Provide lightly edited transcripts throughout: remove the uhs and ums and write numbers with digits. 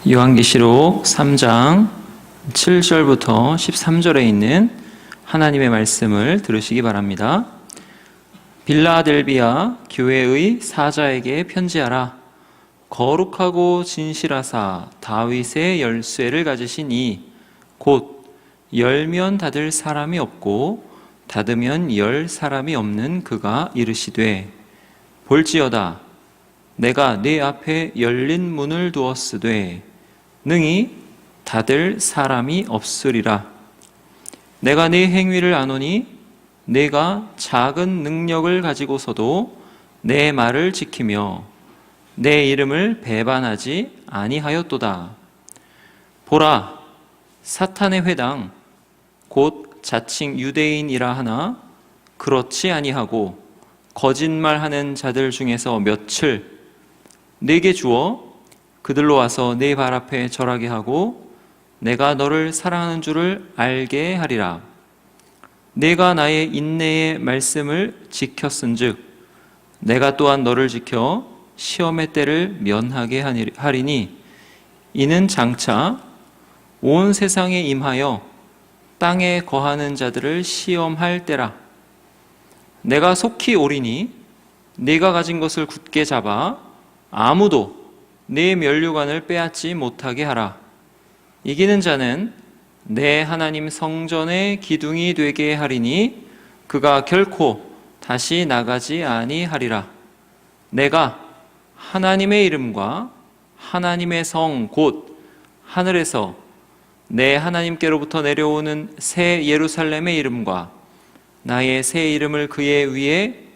요한계시록 3장 7절부터 13절에 있는 하나님의 말씀을 들으시기 바랍니다. 빌라델비아 교회의 사자에게 편지하라. 거룩하고 진실하사 다윗의 열쇠를 가지신 이 곧 열면 닫을 사람이 없고 닫으면 열 사람이 없는 그가 이르시되, 볼지어다 내가 네 앞에 열린 문을 두었으되 능히 닫을 사람이 없으리라. 내가 네 행위를 아노니 내가 작은 능력을 가지고서도 내 말을 지키며 내 이름을 배반하지 아니하였도다. 보라, 사탄의 회당 곧 자칭 유대인이라 하나 그렇지 아니하고 거짓말하는 자들 중에서 몇을 내게 주어 그들로 와서 네 발 앞에 절하게 하고 내가 너를 사랑하는 줄을 알게 하리라. 내가 나의 인내의 말씀을 지켰은즉 내가 또한 너를 지켜 시험의 때를 면하게 하리니 이는 장차 온 세상에 임하여 땅에 거하는 자들을 시험할 때라. 내가 속히 오리니 네가 가진 것을 굳게 잡아 아무도 네 면류관을 빼앗지 못하게 하라. 이기는 자는 내 하나님 성전의 기둥이 되게 하리니 그가 결코 다시 나가지 아니하리라. 내가 하나님의 이름과 하나님의 성 곧 하늘에서 내 하나님께로부터 내려오는 새 예루살렘의 이름과 나의 새 이름을 그의 위에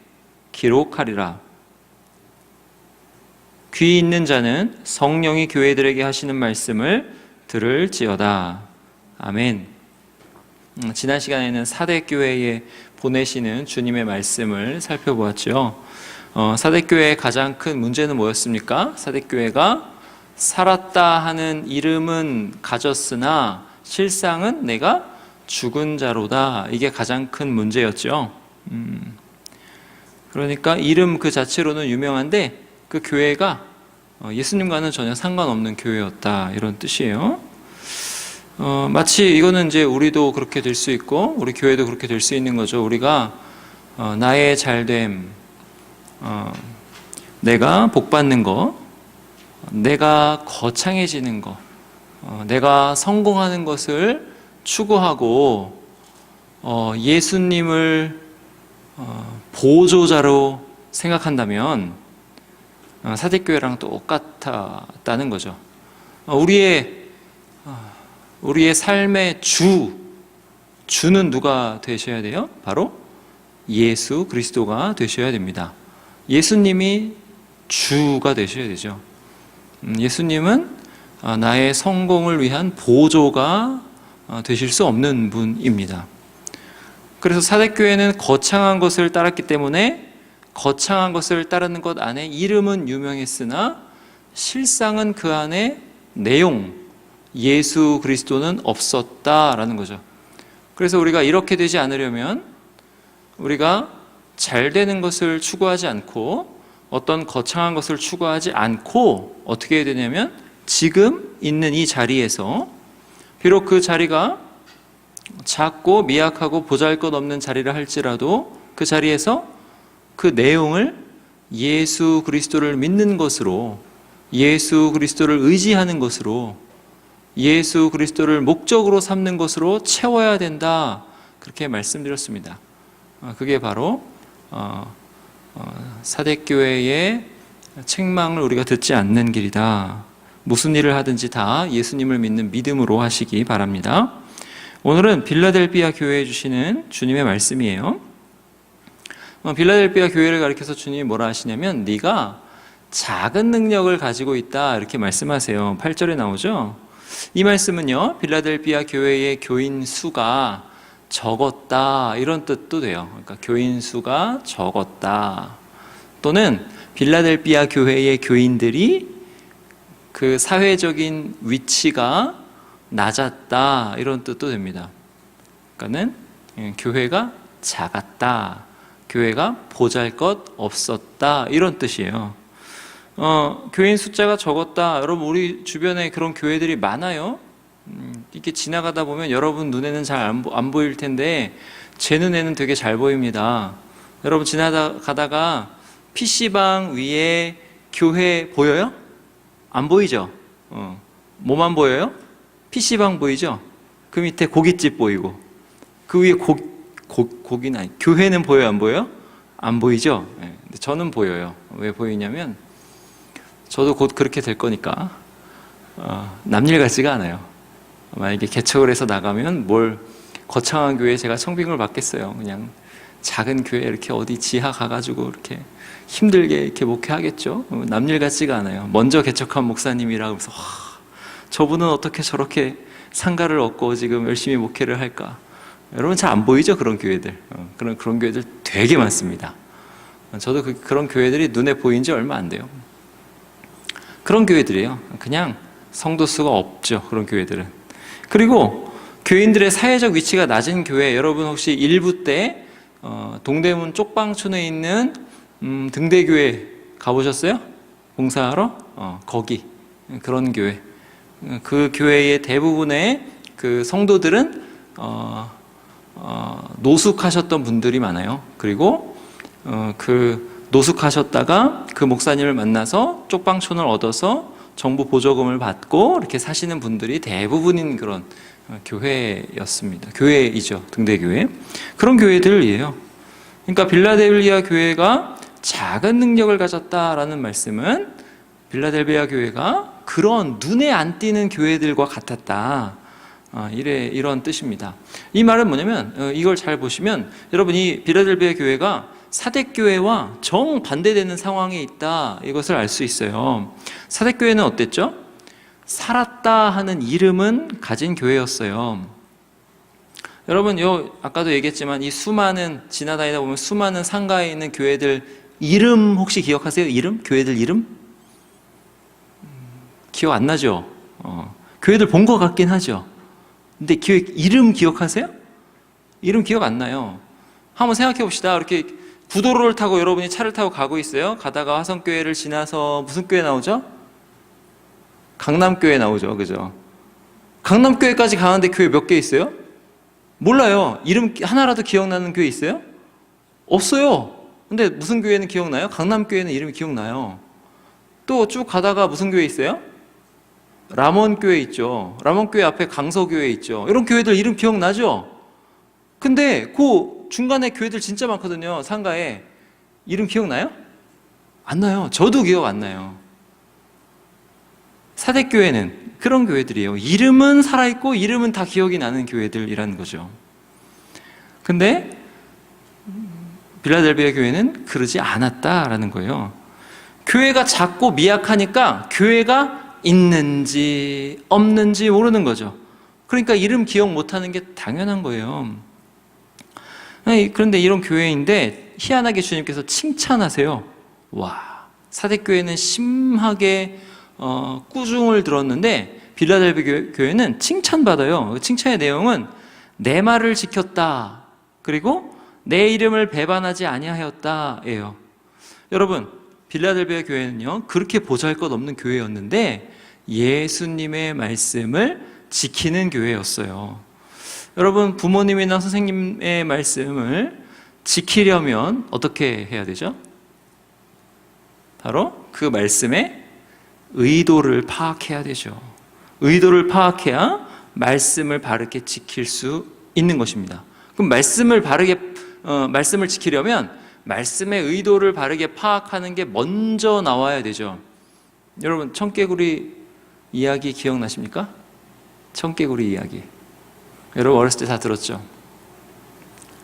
기록하리라. 귀 있는 자는 성령이 교회들에게 하시는 말씀을 들을지어다. 아멘. 지난 시간에는 사대교회에 보내시는 주님의 말씀을 살펴보았죠. 사대교회의 가장 큰 문제는 뭐였습니까? 사대교회가 살았다 하는 이름은 가졌으나 실상은 내가 죽은 자로다. 이게 가장 큰 문제였죠. 그러니까 이름 그 자체로는 유명한데 그 교회가 예수님과는 전혀 상관없는 교회였다, 이런 뜻이에요. 마치 이거는 이제 우리도 그렇게 될 수 있고 우리 교회도 그렇게 될 수 있는 거죠. 우리가 나의 잘됨, 내가 복받는 거, 내가 거창해지는 거, 내가 성공하는 것을 추구하고 예수님을 보조자로 생각한다면 사대교회랑 똑같다는 거죠. 우리의 삶의 주는 누가 되셔야 돼요? 바로 예수 그리스도가 되셔야 됩니다. 예수님이 주가 되셔야 되죠. 예수님은 나의 성공을 위한 보조가 되실 수 없는 분입니다. 그래서 사대교회는 거창한 것을 따랐기 때문에 거창한 것을 따르는 것 안에 이름은 유명했으나 실상은 그 안에 내용, 예수 그리스도는 없었다라는 거죠. 그래서 우리가 이렇게 되지 않으려면 우리가 잘 되는 것을 추구하지 않고 어떤 거창한 것을 추구하지 않고 어떻게 해야 되냐면 지금 있는 이 자리에서 비록 그 자리가 작고 미약하고 보잘것없는 자리라 할지라도 그 자리에서 그 내용을 예수 그리스도를 믿는 것으로, 예수 그리스도를 의지하는 것으로, 예수 그리스도를 목적으로 삼는 것으로 채워야 된다, 그렇게 말씀드렸습니다. 그게 바로 사대교회의 책망을 우리가 듣지 않는 길이다. 무슨 일을 하든지 다 예수님을 믿는 믿음으로 하시기 바랍니다. 오늘은 빌라델비아 교회에 주시는 주님의 말씀이에요. 빌라델비아 교회를 가리켜서 주님이 뭐라 하시냐면 네가 작은 능력을 가지고 있다, 이렇게 말씀하세요. 8절에 나오죠. 이 말씀은요, 빌라델비아 교회의 교인 수가 적었다, 이런 뜻도 돼요. 그러니까 교인 수가 적었다, 또는 빌라델비아 교회의 교인들이 그 사회적인 위치가 낮았다, 이런 뜻도 됩니다. 그러니까는 교회가 작았다, 교회가 보잘것 없었다, 이런 뜻이에요. 교인 숫자가 적었다. 여러분, 우리 주변에 그런 교회들이 많아요. 이렇게 지나가다 보면 여러분 눈에는 잘 안 보일 텐데 제 눈에는 되게 잘 보입니다. 여러분, 지나가다가 PC방 위에 교회 보여요? 안 보이죠? 뭐만 보여요? PC방 보이죠? 그 밑에 고깃집 보이고, 그 위에 고기는 아니, 교회는 보여요? 안 보여요? 안 보이죠? 네, 근데 저는 보여요. 왜 보이냐면 저도 곧 그렇게 될 거니까 남일 같지가 않아요. 만약에 개척을 해서 나가면 뭘 거창한 교회에 제가 청빙을 받겠어요. 그냥 작은 교회 이렇게 어디 지하 가가지고 이렇게 힘들게 이렇게 목회하겠죠. 남일 같지가 않아요. 먼저 개척한 목사님이라 그래서 저분은 어떻게 저렇게 상가를 얻고 지금 열심히 목회를 할까? 여러분, 잘 안 보이죠? 그런 교회들. 그런 교회들 되게 많습니다. 저도 그런 교회들이 눈에 보인 지 얼마 안 돼요. 그런 교회들이에요. 그냥 성도 수가 없죠. 그런 교회들은. 그리고 교인들의 사회적 위치가 낮은 교회, 여러분 혹시 일부 때 동대문 쪽방촌에 있는 등대교회 가보셨어요? 봉사하러? 거기 그런 교회. 그 교회의 대부분의 그 성도들은 노숙하셨던 분들이 많아요. 그리고 그 노숙하셨다가 그 목사님을 만나서 쪽방촌을 얻어서 정부 보조금을 받고 이렇게 사시는 분들이 대부분인 그런 교회였습니다. 교회이죠. 등대교회. 그런 교회들이에요. 그러니까 빌라델비아 교회가 작은 능력을 가졌다라는 말씀은 빌라델비아 교회가 그런 눈에 안 띄는 교회들과 같았다. 이런 뜻입니다. 이 말은 뭐냐면 이걸 잘 보시면 여러분, 이 빌라델비아 교회가 사대교회와 정반대되는 상황에 있다, 이것을 알 수 있어요. 사대교회는 어땠죠? 살았다 하는 이름은 가진 교회였어요. 여러분, 아까도 얘기했지만 이 수많은, 지나다니다 보면 수많은 상가에 있는 교회들 이름 혹시 기억하세요? 이름? 교회들 이름? 기억 안 나죠? 교회들 본 것 같긴 하죠. 근데 이름 기억하세요? 이름 기억 안 나요. 한번 생각해 봅시다. 이렇게 구도로를 타고 여러분이 차를 타고 가고 있어요. 가다가 화성교회를 지나서 무슨 교회 나오죠? 강남교회 나오죠. 그죠? 강남교회까지 가는데 교회 몇 개 있어요? 몰라요. 이름 하나라도 기억나는 교회 있어요? 없어요. 근데 무슨 교회는 기억나요? 강남교회는 이름이 기억나요. 또 쭉 가다가 무슨 교회 있어요? 람원교회 있죠. 람원교회 앞에 강서교회 있죠. 이런 교회들 이름 기억나죠? 근데 그 중간에 교회들 진짜 많거든요. 상가에. 이름 기억나요? 안 나요. 저도 기억 안 나요. 사대교회는 그런 교회들이에요. 이름은 살아있고 이름은 다 기억이 나는 교회들이라는 거죠. 근데 빌라델비아 교회는 그러지 않았다라는 거예요. 교회가 작고 미약하니까 교회가 있는지 없는지 모르는 거죠. 그러니까 이름 기억 못하는 게 당연한 거예요. 그런데 이런 교회인데 희한하게 주님께서 칭찬하세요. 와, 사대교회는 심하게 꾸중을 들었는데 빌라델비아 교회는 칭찬받아요. 그 칭찬의 내용은 내 말을 지켰다, 그리고 내 이름을 배반하지 아니하였다예요. 여러분, 빌라델비아 교회는요, 그렇게 보잘것없는 교회였는데 예수님의 말씀을 지키는 교회였어요. 여러분, 부모님이나 선생님의 말씀을 지키려면 어떻게 해야 되죠? 바로 그 말씀의 의도를 파악해야 되죠. 의도를 파악해야 말씀을 바르게 지킬 수 있는 것입니다. 그럼 말씀을 지키려면 말씀의 의도를 바르게 파악하는 게 먼저 나와야 되죠. 여러분, 청개구리 이야기 기억나십니까? 청개구리 이야기. 여러분 어렸을 때 다 들었죠?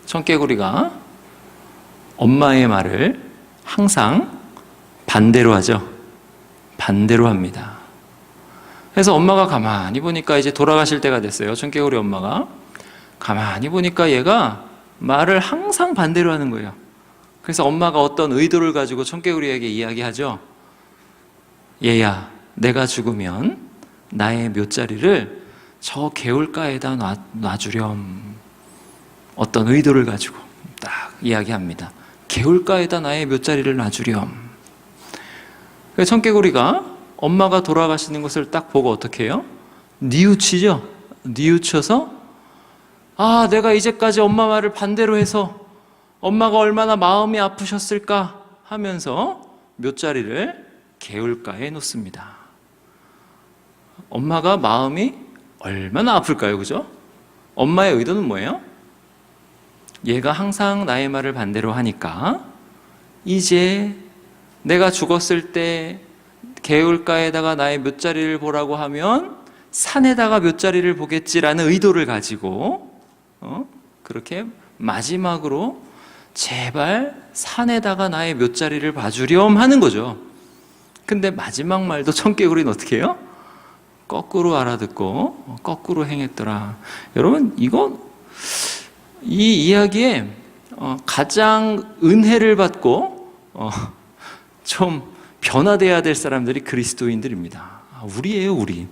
청개구리가 엄마의 말을 항상 반대로 하죠. 반대로 합니다. 그래서 엄마가 가만히 보니까 이제 돌아가실 때가 됐어요. 청개구리 엄마가 가만히 보니까 얘가 말을 항상 반대로 하는 거예요. 그래서 엄마가 어떤 의도를 가지고 청개구리에게 이야기하죠. 얘야, 내가 죽으면 나의 묫자리를 저 개울가에다 놔주렴. 어떤 의도를 가지고 딱 이야기합니다. 개울가에다 나의 묫자리를 놔주렴. 청개구리가 엄마가 돌아가시는 것을 딱 보고 어떻게 해요? 뉘우치죠. 뉘우쳐서 내가 이제까지 엄마 말을 반대로 해서 엄마가 얼마나 마음이 아프셨을까 하면서 묫자리를 개울가에 놓습니다. 엄마가 마음이 얼마나 아플까요? 그죠? 엄마의 의도는 뭐예요? 얘가 항상 나의 말을 반대로 하니까 이제 내가 죽었을 때 개울가에다가 나의 묫자리를 보라고 하면 산에다가 묫자리를 보겠지라는 의도를 가지고 그렇게 마지막으로 제발 산에다가 나의 묫자리를 봐주렴 하는 거죠. 근데 마지막 말도 청개구리는 어떻게 해요? 거꾸로 알아듣고 거꾸로 행했더라. 여러분, 이 이야기에 가장 은혜를 받고 좀 변화돼야 될 사람들이 그리스도인들입니다. 우리예요, 우리.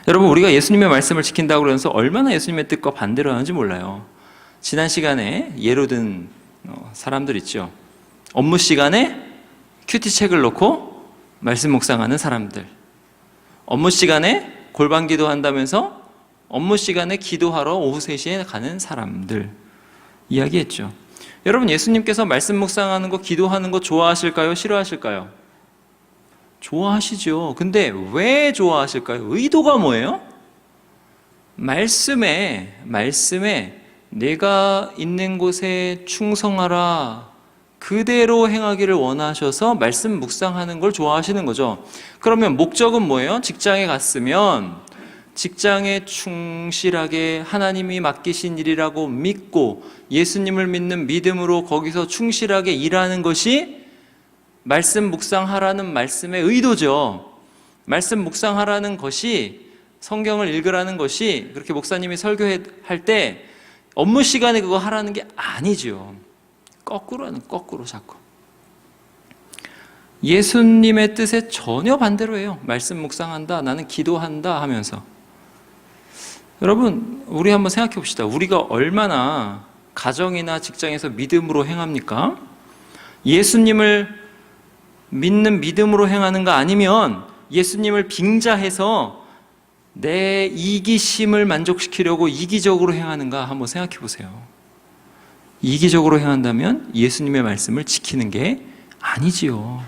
여러분, 우리가 예수님의 말씀을 지킨다고 그러면서 얼마나 예수님의 뜻과 반대로 하는지 몰라요. 지난 시간에 예로 든 사람들 있죠. 업무 시간에 큐티책을 놓고 말씀 묵상하는 사람들, 업무 시간에 골방 기도한다면서 업무 시간에 기도하러 오후 3시에 가는 사람들 이야기했죠. 여러분, 예수님께서 말씀 묵상하는 거, 기도하는 거 좋아하실까요? 싫어하실까요? 좋아하시죠. 근데 왜 좋아하실까요? 의도가 뭐예요? 말씀에 내가 있는 곳에 충성하라, 그대로 행하기를 원하셔서 말씀 묵상하는 걸 좋아하시는 거죠. 그러면 목적은 뭐예요? 직장에 갔으면 직장에 충실하게 하나님이 맡기신 일이라고 믿고 예수님을 믿는 믿음으로 거기서 충실하게 일하는 것이 말씀 묵상하라는 말씀의 의도죠. 말씀 묵상하라는 것이, 성경을 읽으라는 것이, 그렇게 목사님이 설교할 때 업무 시간에 그거 하라는 게 아니죠. 거꾸로 자꾸. 예수님의 뜻에 전혀 반대로 해요. 말씀 묵상한다, 나는 기도한다 하면서. 여러분, 우리 한번 생각해 봅시다. 우리가 얼마나 가정이나 직장에서 믿음으로 행합니까? 예수님을 믿는 믿음으로 행하는가, 아니면 예수님을 빙자해서 내 이기심을 만족시키려고 이기적으로 행하는가 한번 생각해 보세요. 이기적으로 행한다면 예수님의 말씀을 지키는 게 아니지요.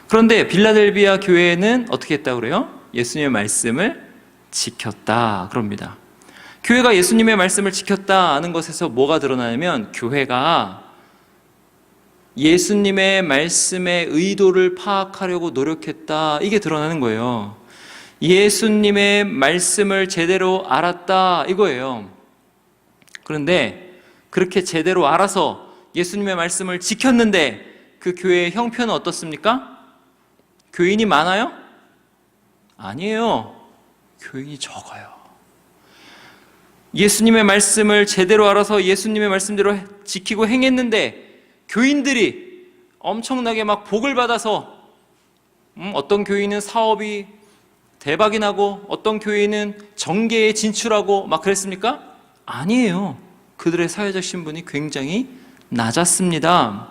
그런데 빌라델비아 교회는 어떻게 했다고 그래요? 예수님의 말씀을 지켰다 그럽니다. 교회가 예수님의 말씀을 지켰다는 것에서 뭐가 드러나냐면, 교회가 예수님의 말씀의 의도를 파악하려고 노력했다, 이게 드러나는 거예요. 예수님의 말씀을 제대로 알았다, 이거예요. 그런데 그렇게 제대로 알아서 예수님의 말씀을 지켰는데 그 교회의 형편은 어떻습니까? 교인이 많아요? 아니에요. 교인이 적어요. 예수님의 말씀을 제대로 알아서 예수님의 말씀대로 지키고 행했는데 교인들이 엄청나게 막 복을 받아서 어떤 교인은 사업이 대박이 나고 어떤 교인은 정계에 진출하고 막 그랬습니까? 아니에요. 그들의 사회적 신분이 굉장히 낮았습니다.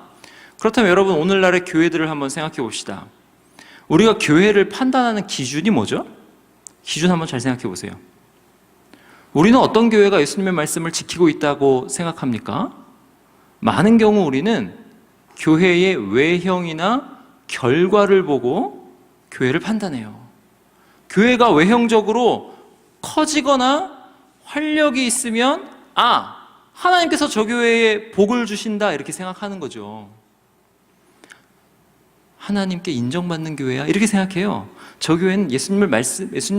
그렇다면 여러분, 오늘날의 교회들을 한번 생각해 봅시다. 우리가 교회를 판단하는 기준이 뭐죠? 기준 한번 잘 생각해 보세요. 우리는 어떤 교회가 예수님의 말씀을 지키고 있다고 생각합니까? 많은 경우 우리는 교회의 외형이나 결과를 보고 교회를 판단해요. 교회가 외형적으로 커지거나 활력이 있으면 하나님께서 저 교회에 복을 주신다, 이렇게 생각하는 거죠. 하나님께 인정받는 교회야, 이렇게 생각해요. 저 교회는 예수님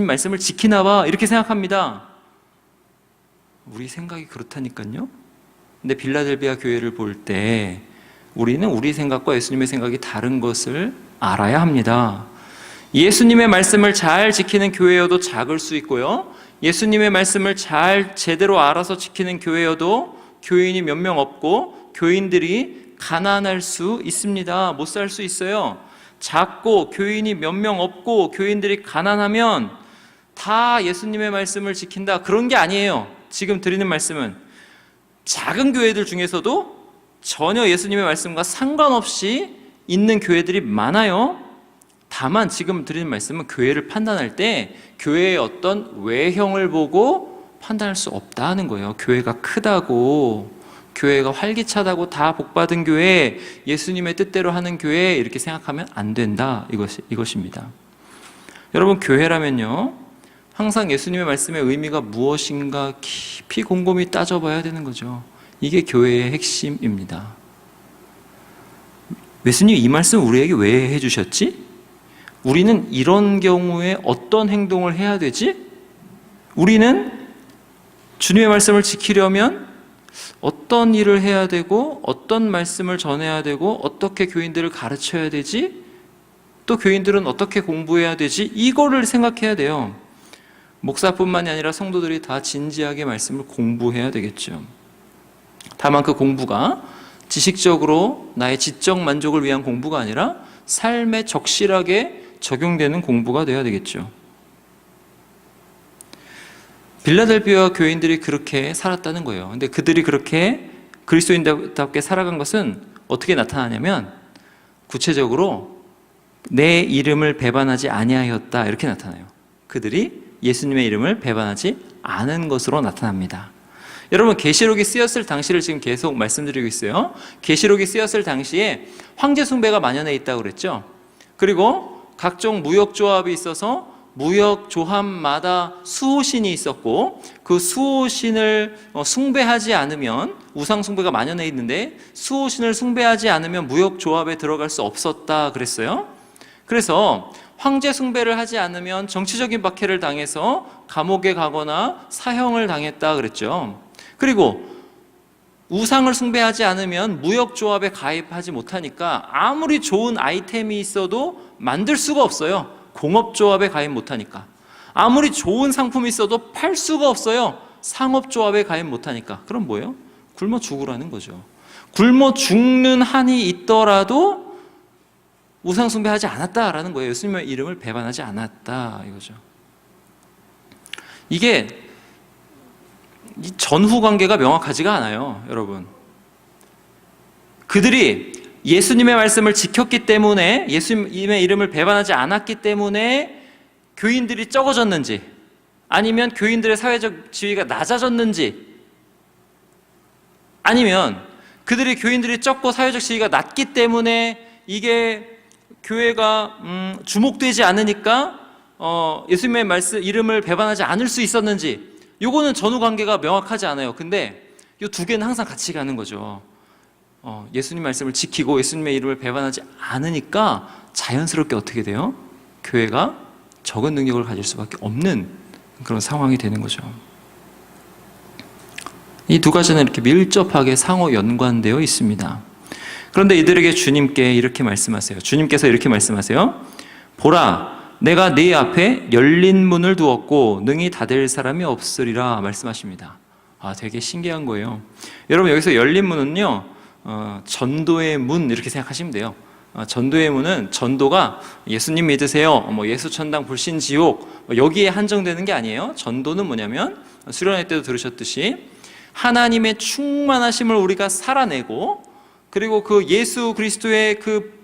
말씀을 지키나 봐, 이렇게 생각합니다. 우리 생각이 그렇다니까요. 근데 빌라델비아 교회를 볼 때 우리는 우리 생각과 예수님의 생각이 다른 것을 알아야 합니다. 예수님의 말씀을 잘 지키는 교회여도 작을 수 있고요, 예수님의 말씀을 제대로 알아서 지키는 교회여도 교인이 몇 명 없고 교인들이 가난할 수 있습니다. 못 살 수 있어요. 작고 교인이 몇 명 없고 교인들이 가난하면 다 예수님의 말씀을 지킨다, 그런 게 아니에요. 지금 드리는 말씀은 작은 교회들 중에서도 전혀 예수님의 말씀과 상관없이 있는 교회들이 많아요. 다만 지금 드리는 말씀은 교회를 판단할 때 교회의 어떤 외형을 보고 판단할 수 없다는 거예요. 교회가 크다고, 교회가 활기차다고 다 복받은 교회, 예수님의 뜻대로 하는 교회 이렇게 생각하면 안 된다, 이것입니다. 여러분, 교회라면요 항상 예수님의 말씀의 의미가 무엇인가 깊이 곰곰이 따져봐야 되는 거죠. 이게 교회의 핵심입니다. 예수님이 이 말씀 우리에게 왜 해주셨지? 우리는 이런 경우에 어떤 행동을 해야 되지? 우리는 주님의 말씀을 지키려면 어떤 일을 해야 되고, 어떤 말씀을 전해야 되고, 어떻게 교인들을 가르쳐야 되지? 또 교인들은 어떻게 공부해야 되지? 이거를 생각해야 돼요. 목사뿐만이 아니라 성도들이 다 진지하게 말씀을 공부해야 되겠죠. 다만 그 공부가 지식적으로 나의 지적 만족을 위한 공부가 아니라 삶에 적실하게 적용되는 공부가 되어야 되겠죠. 빌라델비아 교인들이 그렇게 살았다는 거예요. 근데 그들이 그렇게 그리스도인답게 살아간 것은 어떻게 나타나냐면 구체적으로 내 이름을 배반하지 아니하였다 이렇게 나타나요. 그들이 예수님의 이름을 배반하지 않은 것으로 나타납니다. 여러분, 계시록이 쓰였을 당시를 지금 계속 말씀드리고 있어요. 계시록이 쓰였을 당시에 황제 숭배가 만연해 있다고 그랬죠. 그리고 각종 무역조합이 있어서 무역조합마다 수호신이 있었고, 그 수호신을 숭배하지 않으면, 우상 숭배가 만연해 있는데 수호신을 숭배하지 않으면 무역조합에 들어갈 수 없었다 그랬어요. 그래서 황제 숭배를 하지 않으면 정치적인 박해를 당해서 감옥에 가거나 사형을 당했다 그랬죠. 그리고 우상을 숭배하지 않으면 무역조합에 가입하지 못하니까 아무리 좋은 아이템이 있어도 만들 수가 없어요. 공업조합에 가입 못하니까. 아무리 좋은 상품이 있어도 팔 수가 없어요. 상업조합에 가입 못하니까. 그럼 뭐예요? 굶어 죽으라는 거죠. 굶어 죽는 한이 있더라도 우상 숭배하지 않았다라는 거예요. 예수님의 이름을 배반하지 않았다 이거죠. 이게 이 전후 관계가 명확하지가 않아요, 여러분. 그들이 예수님의 말씀을 지켰기 때문에, 예수님의 이름을 배반하지 않았기 때문에 교인들이 적어졌는지, 아니면 교인들의 사회적 지위가 낮아졌는지, 아니면 그들이 교인들이 적고 사회적 지위가 낮기 때문에 이게 교회가 주목되지 않으니까 예수님의 말씀 이름을 배반하지 않을 수 있었는지, 이거는 전후 관계가 명확하지 않아요. 근데 이 두 개는 항상 같이 가는 거죠. 예수님 말씀을 지키고 예수님의 이름을 배반하지 않으니까 자연스럽게 어떻게 돼요? 교회가 적은 능력을 가질 수밖에 없는 그런 상황이 되는 거죠. 이 두 가지는 이렇게 밀접하게 상호 연관되어 있습니다. 그런데 이들에게 주님께 이렇게 말씀하세요. 주님께서 이렇게 말씀하세요. 보라, 내가 네 앞에 열린 문을 두었고 능히 닫을 사람이 없으리라 말씀하십니다. 되게 신기한 거예요. 여러분, 여기서 열린 문은요, 전도의 문 이렇게 생각하시면 돼요. 전도의 문은, 전도가 예수님 믿으세요, 예수 천당 불신 지옥 여기에 한정되는 게 아니에요. 전도는 뭐냐면 수련회 때도 들으셨듯이 하나님의 충만하심을 우리가 살아내고, 그리고 그 예수 그리스도의 그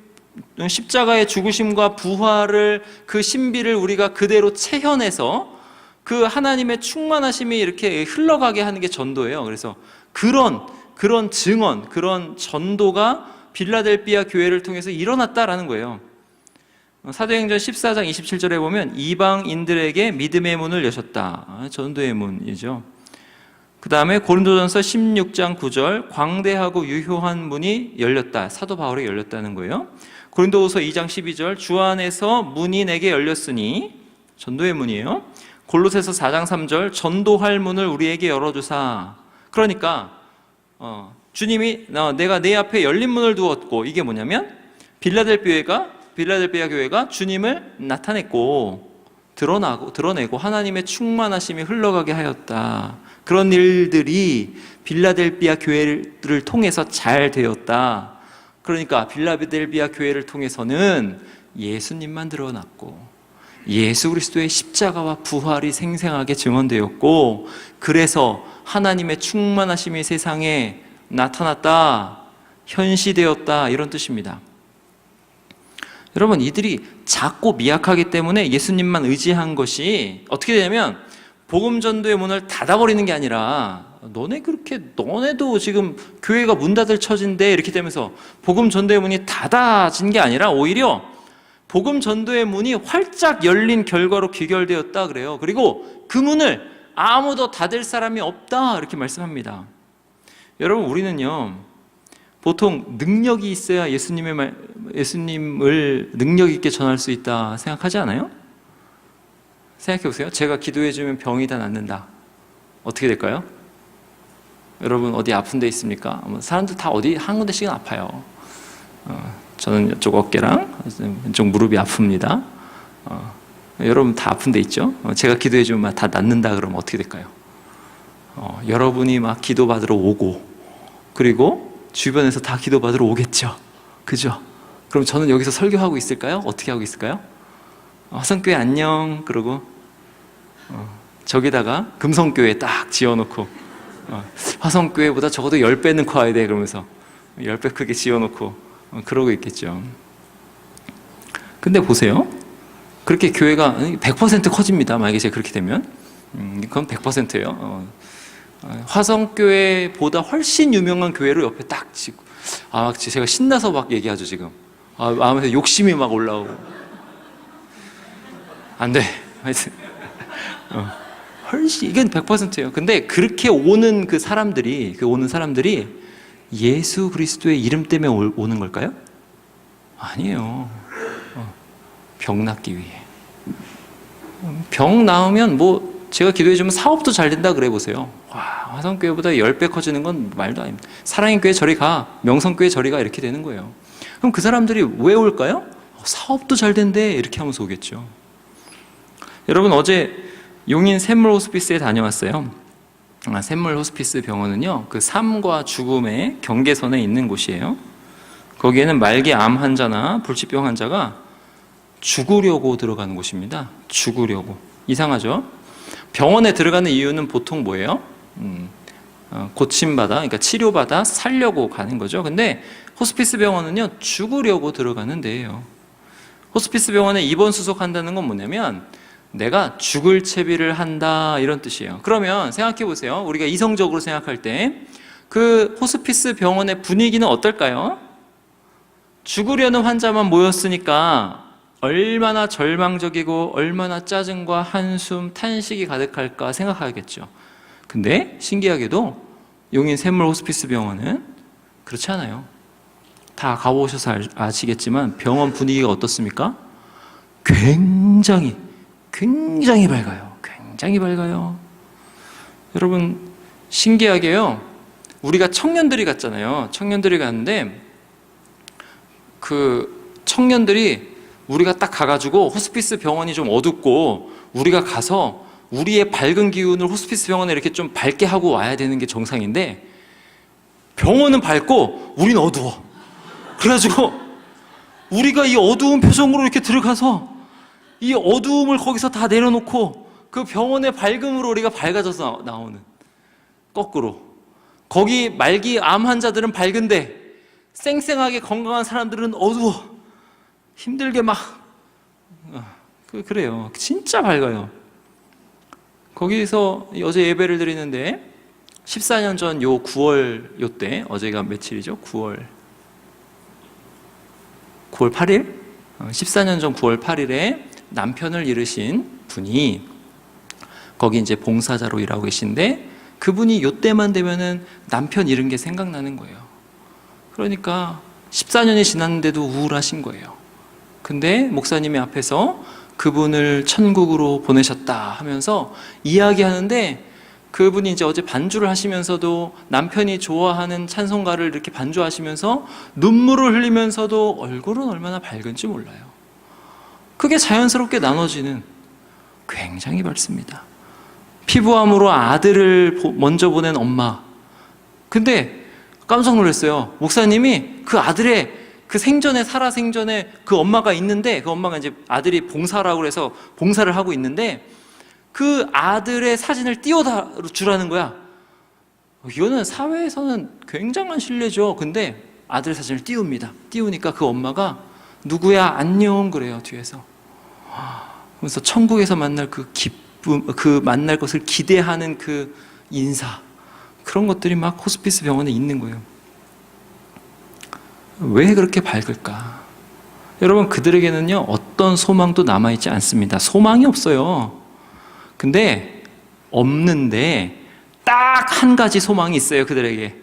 십자가의 죽으심과 부활을, 그 신비를 우리가 그대로 체현해서 그 하나님의 충만하심이 이렇게 흘러가게 하는 게 전도예요. 그래서 그런 증언, 그런 전도가 빌라델비아 교회를 통해서 일어났다라는 거예요. 사도행전 14장 27절에 보면 이방인들에게 믿음의 문을 여셨다. 전도의 문이죠. 그 다음에 고린도전서 16장 9절 광대하고 유효한 문이 열렸다. 사도 바울이 열렸다는 거예요. 고린도후서 2장 12절 주 안에서 문이 내게 열렸으니, 전도의 문이에요. 골로새서 4장 3절 전도할 문을 우리에게 열어주사. 그러니까 주님이 내가 내 앞에 열린 문을 두었고, 이게 뭐냐면 빌라델비아 교회가 주님을 나타냈고 드러내고 하나님의 충만하심이 흘러가게 하였다. 그런 일들이 빌라델비아 교회를 통해서 잘 되었다. 그러니까 빌라델비아 교회를 통해서는 예수님만 드러났고 예수 그리스도의 십자가와 부활이 생생하게 증언되었고, 그래서 하나님의 충만하심이 세상에 나타났다, 현시되었다, 이런 뜻입니다. 여러분, 이들이 작고 미약하기 때문에 예수님만 의지한 것이 어떻게 되냐면 복음 전도의 문을 닫아버리는 게 아니라 너네도 지금 교회가 문 닫을 처진데 이렇게 되면서 복음 전도의 문이 닫아진 게 아니라 오히려 복음 전도의 문이 활짝 열린 결과로 귀결되었다 그래요. 그리고 그 문을 아무도 닫을 사람이 없다 이렇게 말씀합니다. 여러분, 우리는요 보통 능력이 있어야 예수님을 능력 있게 전할 수 있다 생각하지 않아요? 생각해 보세요. 제가 기도해 주면 병이 다 낫는다. 어떻게 될까요? 여러분, 어디 아픈 데 있습니까? 사람들 다 어디 한 군데씩은 아파요. 저는 이쪽 어깨랑 왼쪽 무릎이 아픕니다. 여러분 다 아픈 데 있죠? 제가 기도해 주면 다 낫는다 그러면 어떻게 될까요? 여러분이 막 기도 받으러 오고, 그리고 주변에서 다 기도 받으러 오겠죠. 그죠? 그럼 저는 여기서 설교하고 있을까요? 어떻게 하고 있을까요? 화성교회 안녕 그러고 저기다가 금성교회 딱 지어놓고 화성교회보다 적어도 10배는 커야 돼 그러면서 10배 크게 지어놓고 그러고 있겠죠. 근데 보세요, 그렇게 교회가 100% 커집니다. 만약에 제가 그렇게 되면 그건 100%예요. 화성교회보다 훨씬 유명한 교회를 옆에 딱 지고, 제가 신나서 막 얘기하죠 지금. 마음에서 욕심이 막 올라오고. 안 돼. 하여튼 훨씬 이건 100%예요. 근데 그렇게 오는 그 사람들이 예수 그리스도의 이름 때문에 오는 걸까요? 아니에요. 병 낫기 위해. 병 나으면 제가 기도해주면 사업도 잘 된다 그래 보세요. 화성교회보다 10배 커지는 건 말도 아닙니다. 사랑의 교회 저리 가, 명성교회 저리 가 이렇게 되는 거예요. 그럼 그 사람들이 왜 올까요? 사업도 잘 된대 이렇게 하면서 오겠죠. 여러분, 어제 용인 샘물 호스피스에 다녀왔어요. 샘물 호스피스 병원은요, 그 삶과 죽음의 경계선에 있는 곳이에요. 거기에는 말기 암 환자나 불치병 환자가 죽으려고 들어가는 곳입니다. 죽으려고. 이상하죠? 병원에 들어가는 이유는 보통 뭐예요? 고침받아, 그러니까 치료받아 살려고 가는 거죠. 근데 호스피스 병원은요, 죽으려고 들어가는 데예요. 호스피스 병원에 입원 수속한다는 건 뭐냐면 내가 죽을 채비를 한다 이런 뜻이에요. 그러면 생각해 보세요. 우리가 이성적으로 생각할 때 그 호스피스 병원의 분위기는 어떨까요? 죽으려는 환자만 모였으니까 얼마나 절망적이고 얼마나 짜증과 한숨, 탄식이 가득할까 생각하겠죠. 근데 신기하게도 용인 샘물 호스피스 병원은 그렇지 않아요. 다 가보셔서 아시겠지만 병원 분위기가 어떻습니까? 굉장히 밝아요. 굉장히 밝아요. 여러분, 신기하게요, 우리가 청년들이 갔잖아요. 청년들이 갔는데 그 청년들이 우리가 딱 가가지고 호스피스 병원이 좀 어둡고 우리가 가서 우리의 밝은 기운을 호스피스 병원에 이렇게 좀 밝게 하고 와야 되는 게 정상인데 병원은 밝고 우린 어두워. 그래가지고 우리가 이 어두운 표정으로 이렇게 들어가서 이 어두움을 거기서 다 내려놓고 그 병원의 밝음으로 우리가 밝아져서 나오는, 거꾸로 거기 말기 암 환자들은 밝은데 쌩쌩하게 건강한 사람들은 어두워. 힘들게 막 그래요. 진짜 밝아요. 거기서 어제 예배를 드리는데 14년 전 요 9월 요때, 어제가 며칠이죠? 9월 8일? 14년 전 9월 8일에 남편을 잃으신 분이 거기 이제 봉사자로 일하고 계신데 그분이 요때만 되면은 남편 잃은 게 생각나는 거예요. 그러니까 14년이 지났는데도 우울하신 거예요. 근데 목사님이 앞에서 그분을 천국으로 보내셨다 하면서 이야기하는데 그분이 이제 어제 반주를 하시면서도 남편이 좋아하는 찬송가를 이렇게 반주하시면서 눈물을 흘리면서도 얼굴은 얼마나 밝은지 몰라요. 그게 자연스럽게 나눠지는, 굉장히 밝습니다. 피부암으로 아들을 먼저 보낸 엄마. 근데 깜짝 놀랐어요. 목사님이 그 아들의 그 살아생전에 그 엄마가 있는데, 그 엄마가 이제 아들이 봉사라고 해서 봉사를 하고 있는데 그 아들의 사진을 띄워다 주라는 거야. 이거는 사회에서는 굉장한 신뢰죠. 근데 아들 사진을 띄웁니다. 띄우니까 그 엄마가 누구야 안녕 그래요 뒤에서. 그래서 천국에서 만날 그 기쁨, 그 만날 것을 기대하는 그 인사, 그런 것들이 막 호스피스 병원에 있는 거예요. 왜 그렇게 밝을까? 여러분, 그들에게는요 어떤 소망도 남아있지 않습니다. 소망이 없어요. 근데 없는데 딱 한 가지 소망이 있어요. 그들에게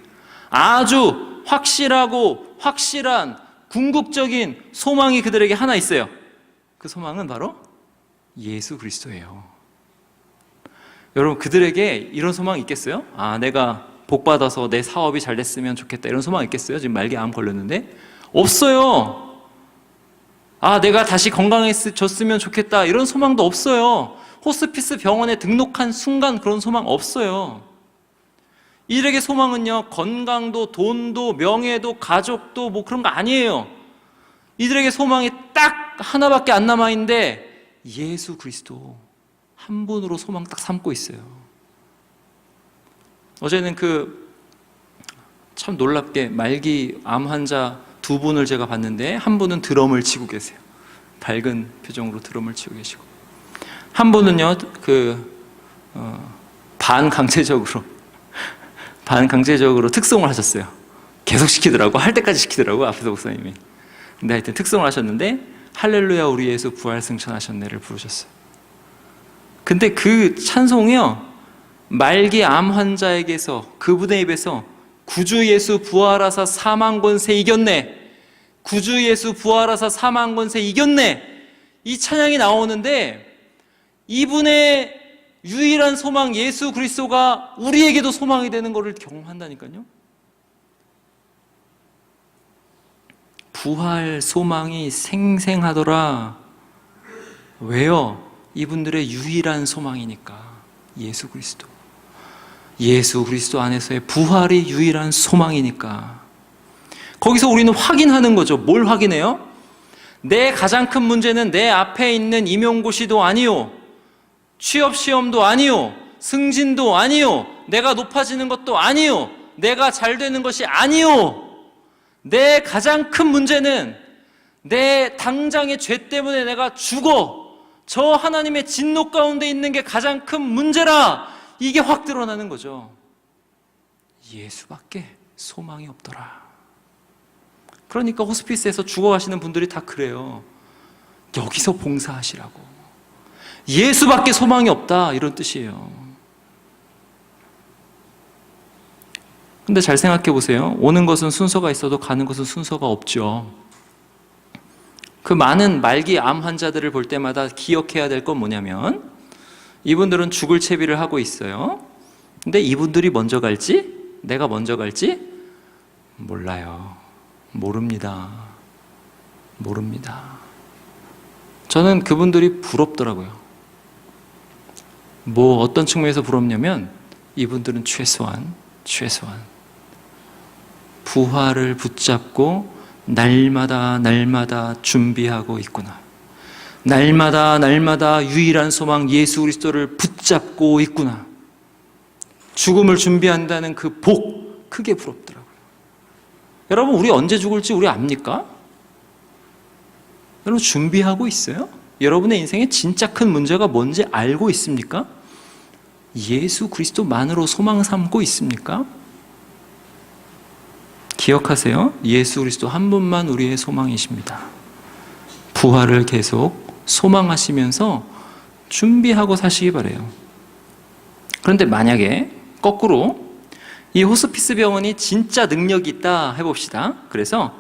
아주 확실하고 확실한 궁극적인 소망이 그들에게 하나 있어요. 그 소망은 바로 예수 그리스도예요. 여러분, 그들에게 이런 소망이 있겠어요? 내가 복 받아서 내 사업이 잘 됐으면 좋겠다, 이런 소망 있겠어요? 지금 말기 암 걸렸는데 없어요. 내가 다시 건강해졌으면 좋겠다, 이런 소망도 없어요. 호스피스 병원에 등록한 순간 그런 소망 없어요. 이들에게 소망은요 건강도 돈도 명예도 가족도 뭐 그런 거 아니에요. 이들에게 소망이 딱 하나밖에 안 남아있는데 예수 그리스도 한 분으로 소망 딱 삼고 있어요. 어제는 참 놀랍게 말기 암 환자 두 분을 제가 봤는데, 한 분은 드럼을 치고 계세요. 밝은 표정으로 드럼을 치고 계시고, 한 분은요 반강제적으로 특송을 하셨어요. 계속 시키더라고. 할 때까지 시키더라고, 앞에서 목사님이. 근데 하여튼 특송을 하셨는데 할렐루야 우리 예수 부활 승천하셨네를 부르셨어요. 근데 그 찬송이요 말기 암 환자에게서, 그분의 입에서 구주 예수 부활하사 사망 권세 이겼네, 구주 예수 부활하사 사망 권세 이겼네, 이 찬양이 나오는데 이분의 유일한 소망 예수 그리스도가 우리에게도 소망이 되는 것을 경험한다니까요. 부활 소망이 생생하더라. 왜요? 이분들의 유일한 소망이니까. 예수 그리스도. 예수 그리스도 안에서의 부활이 유일한 소망이니까. 거기서 우리는 확인하는 거죠. 뭘 확인해요? 내 가장 큰 문제는 내 앞에 있는 임용고시도 아니요, 취업시험도 아니요, 승진도 아니요, 내가 높아지는 것도 아니요, 내가 잘 되는 것이 아니요. 내 가장 큰 문제는 내 당장의 죄 때문에 내가 죽어, 저 하나님의 진노 가운데 있는 게 가장 큰 문제라. 이게 확 드러나는 거죠. 예수밖에 소망이 없더라. 그러니까 호스피스에서 죽어가시는 분들이 다 그래요. 여기서 봉사하시라고. 예수밖에 소망이 없다, 이런 뜻이에요. 근데 잘 생각해 보세요. 오는 것은 순서가 있어도 가는 것은 순서가 없죠. 그 많은 말기 암 환자들을 볼 때마다 기억해야 될 건 뭐냐면, 이분들은 죽을 채비를 하고 있어요. 근데 이분들이 먼저 갈지 내가 먼저 갈지 몰라요. 모릅니다. 저는 그분들이 부럽더라고요. 뭐 어떤 측면에서 부럽냐면, 이분들은 최소한 부활을 붙잡고 날마다 준비하고 있구나. 날마다 유일한 소망 예수 그리스도를 붙잡고 있구나. 죽음을 준비한다는 그 복, 크게 부럽더라고요. 여러분, 우리 언제 죽을지 우리 압니까? 여러분, 준비하고 있어요? 여러분의 인생에 진짜 큰 문제가 뭔지 알고 있습니까? 예수 그리스도만으로 소망 삼고 있습니까? 기억하세요. 예수 그리스도 한 분만 우리의 소망이십니다. 부활을 계속 소망하시면서 준비하고 사시기 바라요. 그런데 만약에 거꾸로 이 호스피스 병원이 진짜 능력이 있다 해봅시다. 그래서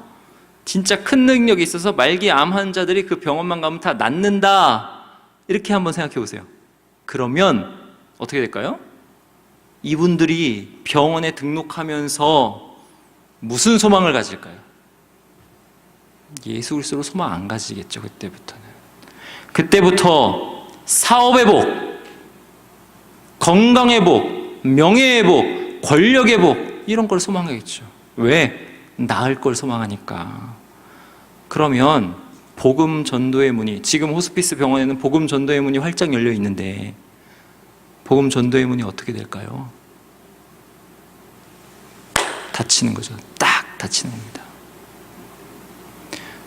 진짜 큰 능력이 있어서 말기 암 환자들이 그 병원만 가면 다 낫는다, 이렇게 한번 생각해 보세요. 그러면 어떻게 될까요? 이분들이 병원에 등록하면서 무슨 소망을 가질까요? 예수 그리스도로 소망 안 가지겠죠. 그때부터 사업의 복, 건강의 복, 명예의 복, 권력의 복, 이런 걸 소망하겠죠. 왜? 나을 걸 소망하니까. 그러면 복음 전도의 문이, 지금 호스피스 병원에는 복음 전도의 문이 활짝 열려 있는데, 복음 전도의 문이 어떻게 될까요? 닫히는 거죠. 딱 닫히는 겁니다.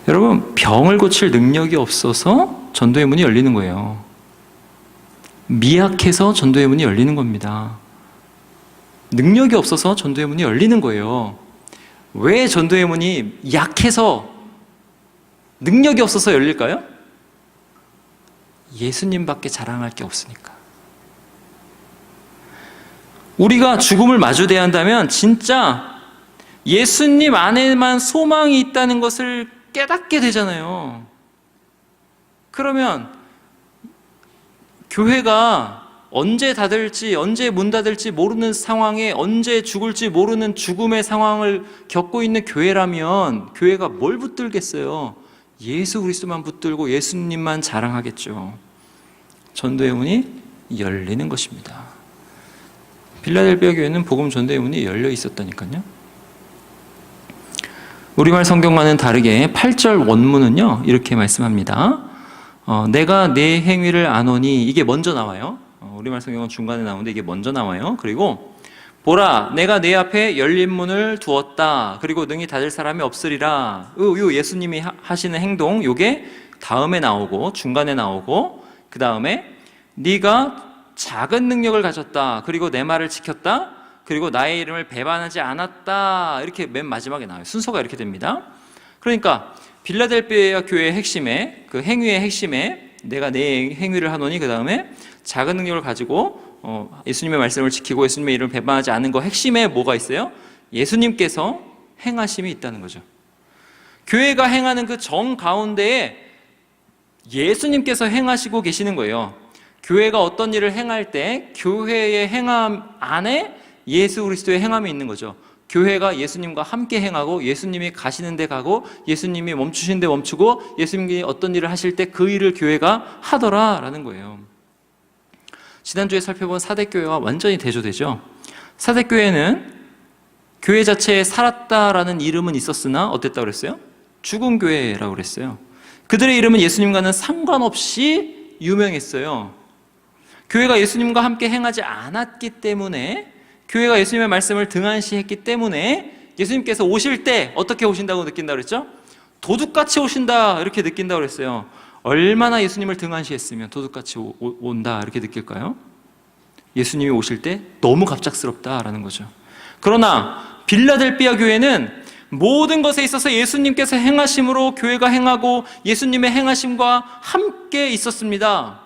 여러분, 병을 고칠 능력이 없어서 전도의 문이 열리는 거예요. 미약해서 전도의 문이 열리는 겁니다. 능력이 없어서 전도의 문이 열리는 거예요. 왜 전도의 문이 약해서, 능력이 없어서 열릴까요? 예수님밖에 자랑할 게 없으니까. 우리가 죽음을 마주대야 한다면 진짜 예수님 안에만 소망이 있다는 것을 깨닫게 되잖아요. 그러면 교회가 언제 닫을지, 언제 문 닫을지 모르는 상황에, 언제 죽을지 모르는 죽음의 상황을 겪고 있는 교회라면 교회가 뭘 붙들겠어요? 예수 그리스도만 붙들고 예수님만 자랑하겠죠. 전도의 문이 열리는 것입니다. 빌라델비아 교회는 복음 전도의 문이 열려 있었다니까요. 우리말 성경과는 다르게 8절 원문은요, 이렇게 말씀합니다. 내가 내 행위를 아노니, 이게 먼저 나와요. 우리말 성경은 중간에 나오는데 이게 먼저 나와요. 그리고 보라, 내가 내 앞에 열린 문을 두었다. 그리고 능히 닫을 사람이 없으리라. 요 예수님이 하시는 행동, 요게 다음에 나오고 중간에 나오고, 그 다음에 네가 작은 능력을 가졌다. 그리고 내 말을 지켰다. 그리고 나의 이름을 배반하지 않았다. 이렇게 맨 마지막에 나와요. 순서가 이렇게 됩니다. 그러니까 빌라델비아 교회의 핵심에, 그 행위의 핵심에 내가 내 행위를 하노니, 그 다음에 작은 능력을 가지고 예수님의 말씀을 지키고 예수님의 이름을 배반하지 않은 거, 핵심에 뭐가 있어요? 예수님께서 행하심이 있다는 거죠. 교회가 행하는 그 정 가운데에 예수님께서 행하시고 계시는 거예요. 교회가 어떤 일을 행할 때 교회의 행함 안에 예수 그리스도의 행함이 있는 거죠. 교회가 예수님과 함께 행하고 예수님이 가시는 데 가고 예수님이 멈추신 데 멈추고 예수님이 어떤 일을 하실 때 그 일을 교회가 하더라라는 거예요. 지난주에 살펴본 사대교회와 완전히 대조되죠. 사대교회는 교회 자체에 살았다라는 이름은 있었으나 어땠다고 그랬어요? 죽은 교회라고 그랬어요. 그들의 이름은 예수님과는 상관없이 유명했어요. 교회가 예수님과 함께 행하지 않았기 때문에, 교회가 예수님의 말씀을 등한시했기 때문에 예수님께서 오실 때 어떻게 오신다고 느낀다고 그랬죠? 도둑같이 오신다 이렇게 느낀다고 그랬어요. 얼마나 예수님을 등한시했으면 도둑같이 온다 이렇게 느낄까요? 예수님이 오실 때 너무 갑작스럽다라는 거죠. 그러나 빌라델비아 교회는 모든 것에 있어서 예수님께서 행하심으로 교회가 행하고 예수님의 행하심과 함께 있었습니다.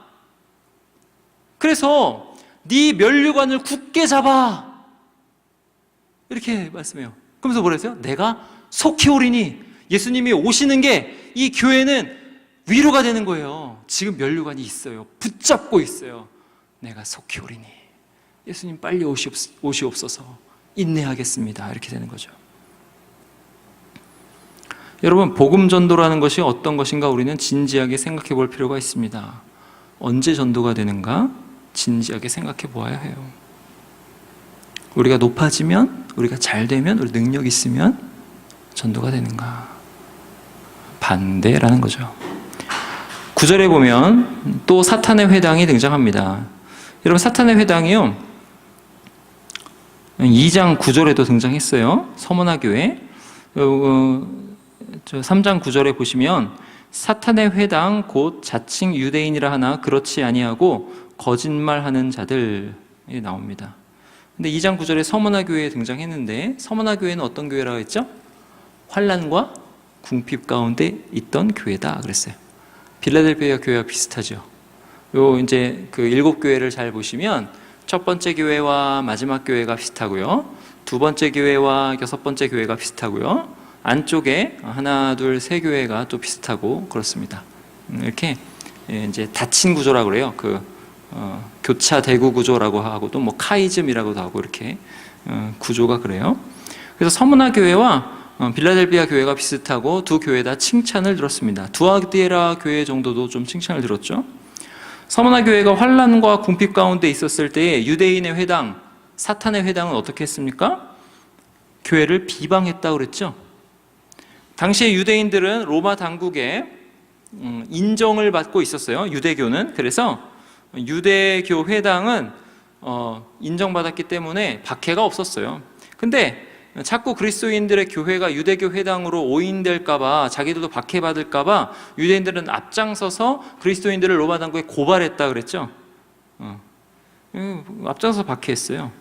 그래서 네 면류관을 굳게 잡아 이렇게 말씀해요. 그러면서 뭐라 했어요? 내가 속히 오리니. 예수님이 오시는 게 이 교회는 위로가 되는 거예요. 지금 면류관이 있어요. 붙잡고 있어요. 내가 속히 오리니. 예수님 빨리 오시옵소서. 인내하겠습니다. 이렇게 되는 거죠. 여러분, 복음 전도라는 것이 어떤 것인가 우리는 진지하게 생각해 볼 필요가 있습니다. 언제 전도가 되는가 진지하게 생각해 보아야 해요. 우리가 높아지면, 우리가 잘 되면, 우리 능력 있으면 전도가 되는가? 반대라는 거죠. 9절에 보면 또 사탄의 회당이 등장합니다. 여러분, 사탄의 회당이요, 2장 9절에도 등장했어요. 서머나 교회. 3장 9절에 보시면 사탄의 회당 곧 자칭 유대인이라 하나 그렇지 아니하고 거짓말하는 자들이 나옵니다. 근데 2장 9절에 서머나 교회에 등장했는데, 서머나 교회는 어떤 교회라고 했죠? 환난과 궁핍 가운데 있던 교회다 그랬어요. 빌라델비아 교회와 비슷하죠. 요 이제 그 7교회를 잘 보시면 첫 번째 교회와 마지막 교회가 비슷하고요. 두 번째 교회와 6번째 교회가 비슷하고요. 안쪽에 하나, 둘, 세 교회가 또 비슷하고 그렇습니다. 이렇게 이제 닫힌 구조라고 그래요. 교차 대구 구조라고 하고 또 뭐 카이즘이라고도 하고 이렇게 구조가 그래요. 그래서 서머나 교회와 빌라델비아 교회가 비슷하고 두 교회 다 칭찬을 들었습니다. 두아디에라 교회 정도도 좀 칭찬을 들었죠. 서머나 교회가 환난과 궁핍 가운데 있었을 때에 유대인의 회당, 사탄의 회당은 어떻게 했습니까? 교회를 비방했다고 그랬죠. 당시에 유대인들은 로마 당국의 인정을 받고 있었어요. 유대교는. 그래서 유대교 회당은 인정받았기 때문에 박해가 없었어요. 근데 자꾸 그리스도인들의 교회가 유대교 회당으로 오인될까봐, 자기들도 박해받을까봐 유대인들은 앞장서서 그리스도인들을 로마 당국에 고발했다 그랬죠. 앞장서서 박해했어요.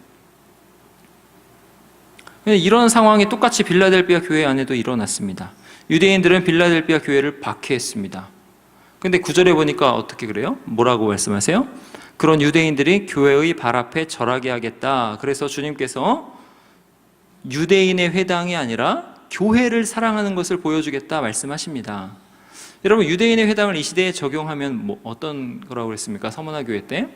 이런 상황이 똑같이 빌라델비아 교회 안에도 일어났습니다. 유대인들은 빌라델비아 교회를 박해했습니다. 근데 9절에 보니까 어떻게 그래요? 뭐라고 말씀하세요? 그런 유대인들이 교회의 발 앞에 절하게 하겠다. 그래서 주님께서 유대인의 회당이 아니라 교회를 사랑하는 것을 보여주겠다 말씀하십니다. 여러분, 유대인의 회당을 이 시대에 적용하면 어떤 거라고 그랬습니까? 서머나 교회 때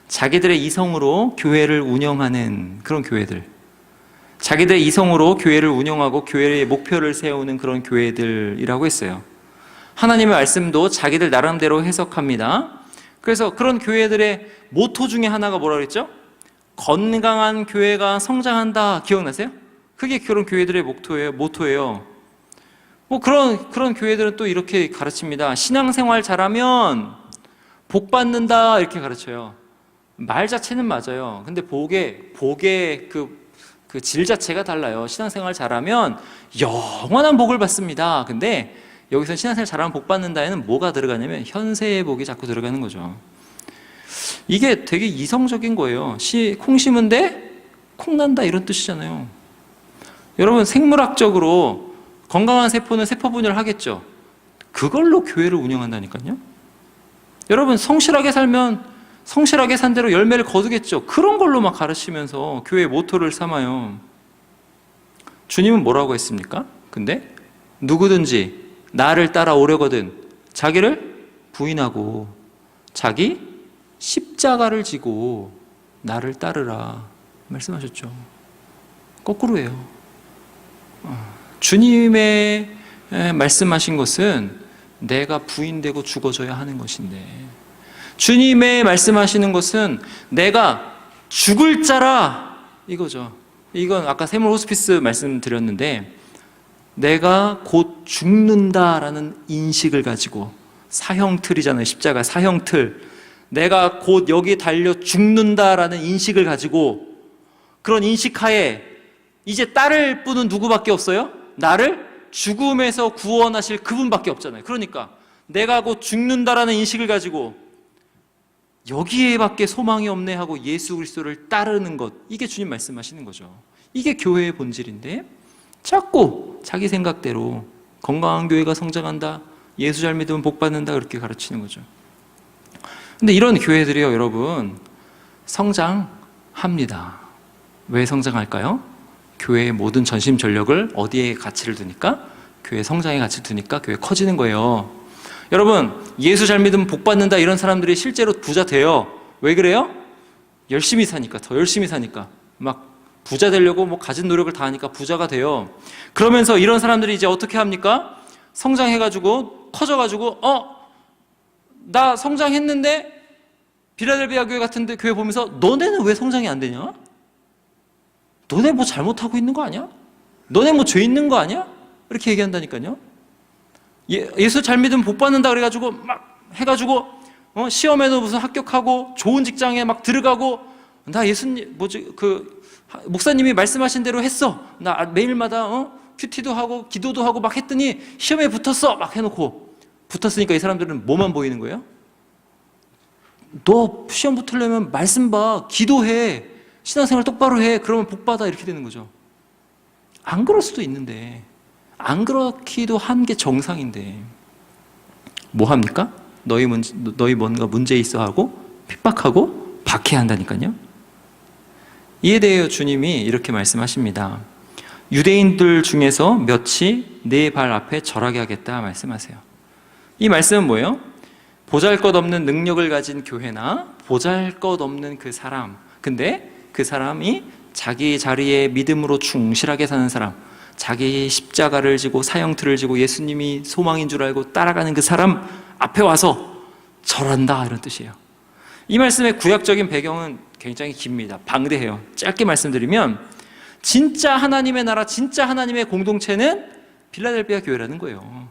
자기들의 이성으로 교회를 운영하는 그런 교회들, 자기들의 이성으로 교회를 운영하고 교회의 목표를 세우는 그런 교회들이라고 했어요. 하나님의 말씀도 자기들 나름대로 해석합니다. 그래서 그런 교회들의 모토 중에 하나가 뭐라고 그랬죠? 건강한 교회가 성장한다. 기억나세요? 그게 그런 교회들의 모토예요. 그런 교회들은 또 이렇게 가르칩니다. 신앙생활 잘하면 복 받는다. 이렇게 가르쳐요. 말 자체는 맞아요. 근데 복의 그 질 자체가 달라요. 신앙생활 잘하면 영원한 복을 받습니다. 근데 여기서 신앙생활 잘하면 복 받는다에는 뭐가 들어가냐면 현세의 복이 자꾸 들어가는 거죠. 이게 되게 이성적인 거예요. 콩 심은데 콩 난다 이런 뜻이잖아요. 여러분, 생물학적으로 건강한 세포는 세포 분열을 하겠죠. 그걸로 교회를 운영한다니까요. 여러분, 성실하게 살면 성실하게 산 대로 열매를 거두겠죠. 그런 걸로 막 가르치면서 교회의 모토를 삼아요. 주님은 뭐라고 했습니까? 근데 누구든지 나를 따라오려거든 자기를 부인하고 자기 십자가를 지고 나를 따르라 말씀하셨죠. 거꾸로예요. 주님의 말씀하신 것은 내가 부인되고 죽어져야 하는 것인데, 주님의 말씀하시는 것은 내가 죽을 자라 이거죠. 이건 아까 세물 호스피스 말씀드렸는데 내가 곧 죽는다라는 인식을 가지고, 사형틀이잖아요. 십자가 사형틀. 내가 곧 여기 달려 죽는다라는 인식을 가지고, 그런 인식하에 이제 따를 분은 누구밖에 없어요? 나를 죽음에서 구원하실 그분밖에 없잖아요. 그러니까 내가 곧 죽는다라는 인식을 가지고 여기에밖에 소망이 없네 하고 예수 그리스도를 따르는 것, 이게 주님 말씀하시는 거죠. 이게 교회의 본질인데 자꾸 자기 생각대로 건강한 교회가 성장한다, 예수 잘 믿으면 복 받는다, 그렇게 가르치는 거죠. 근데 이런 교회들이요, 여러분, 성장합니다. 왜 성장할까요? 교회의 모든 전심 전력을 어디에 가치를 두니까? 교회 성장에 가치를 두니까 교회 커지는 거예요. 여러분, 예수 잘 믿으면 복 받는다 이런 사람들이 실제로 부자 돼요. 왜 그래요? 열심히 사니까, 더 열심히 사니까. 막 부자 되려고 가진 노력을 다 하니까 부자가 돼요. 그러면서 이런 사람들이 이제 어떻게 합니까? 성장해가지고 커져가지고 나 성장했는데 빌라델비아 교회 같은 데 교회 보면서 너네는 왜 성장이 안 되냐? 너네 뭐 잘못하고 있는 거 아니야? 너네 뭐 죄 있는 거 아니야? 이렇게 얘기한다니까요. 예수 잘 믿으면 복 받는다 그래가지고 막 해가지고 시험에도 무슨 합격하고 좋은 직장에 막 들어가고, 나 예수님 목사님이 말씀하신 대로 했어. 나 매일마다 큐티도 하고 기도도 하고 막 했더니 시험에 붙었어. 막 해놓고 붙었으니까 이 사람들은 뭐만 보이는 거예요? 너 시험 붙으려면 말씀 봐, 기도해, 신앙생활 똑바로 해, 그러면 복 받아, 이렇게 되는 거죠. 안 그럴 수도 있는데, 안 그렇기도 한 게 정상인데 뭐 합니까? 너희 뭔가 문제 있어 하고 핍박하고 박해한다니까요. 이에 대해 주님이 이렇게 말씀하십니다. 유대인들 중에서 몇이 내 발 앞에 절하게 하겠다 말씀하세요. 이 말씀은 뭐예요? 보잘것없는 능력을 가진 교회나 보잘것없는 그 사람, 근데 그 사람이 자기 자리에 믿음으로 충실하게 사는 사람, 자기 십자가를 지고 사형틀을 지고 예수님이 소망인 줄 알고 따라가는 그 사람 앞에 와서 절한다, 이런 뜻이에요. 이 말씀의 구약적인 배경은 굉장히 깁니다. 방대해요. 짧게 말씀드리면 진짜 하나님의 나라, 진짜 하나님의 공동체는 빌라델비아 교회라는 거예요.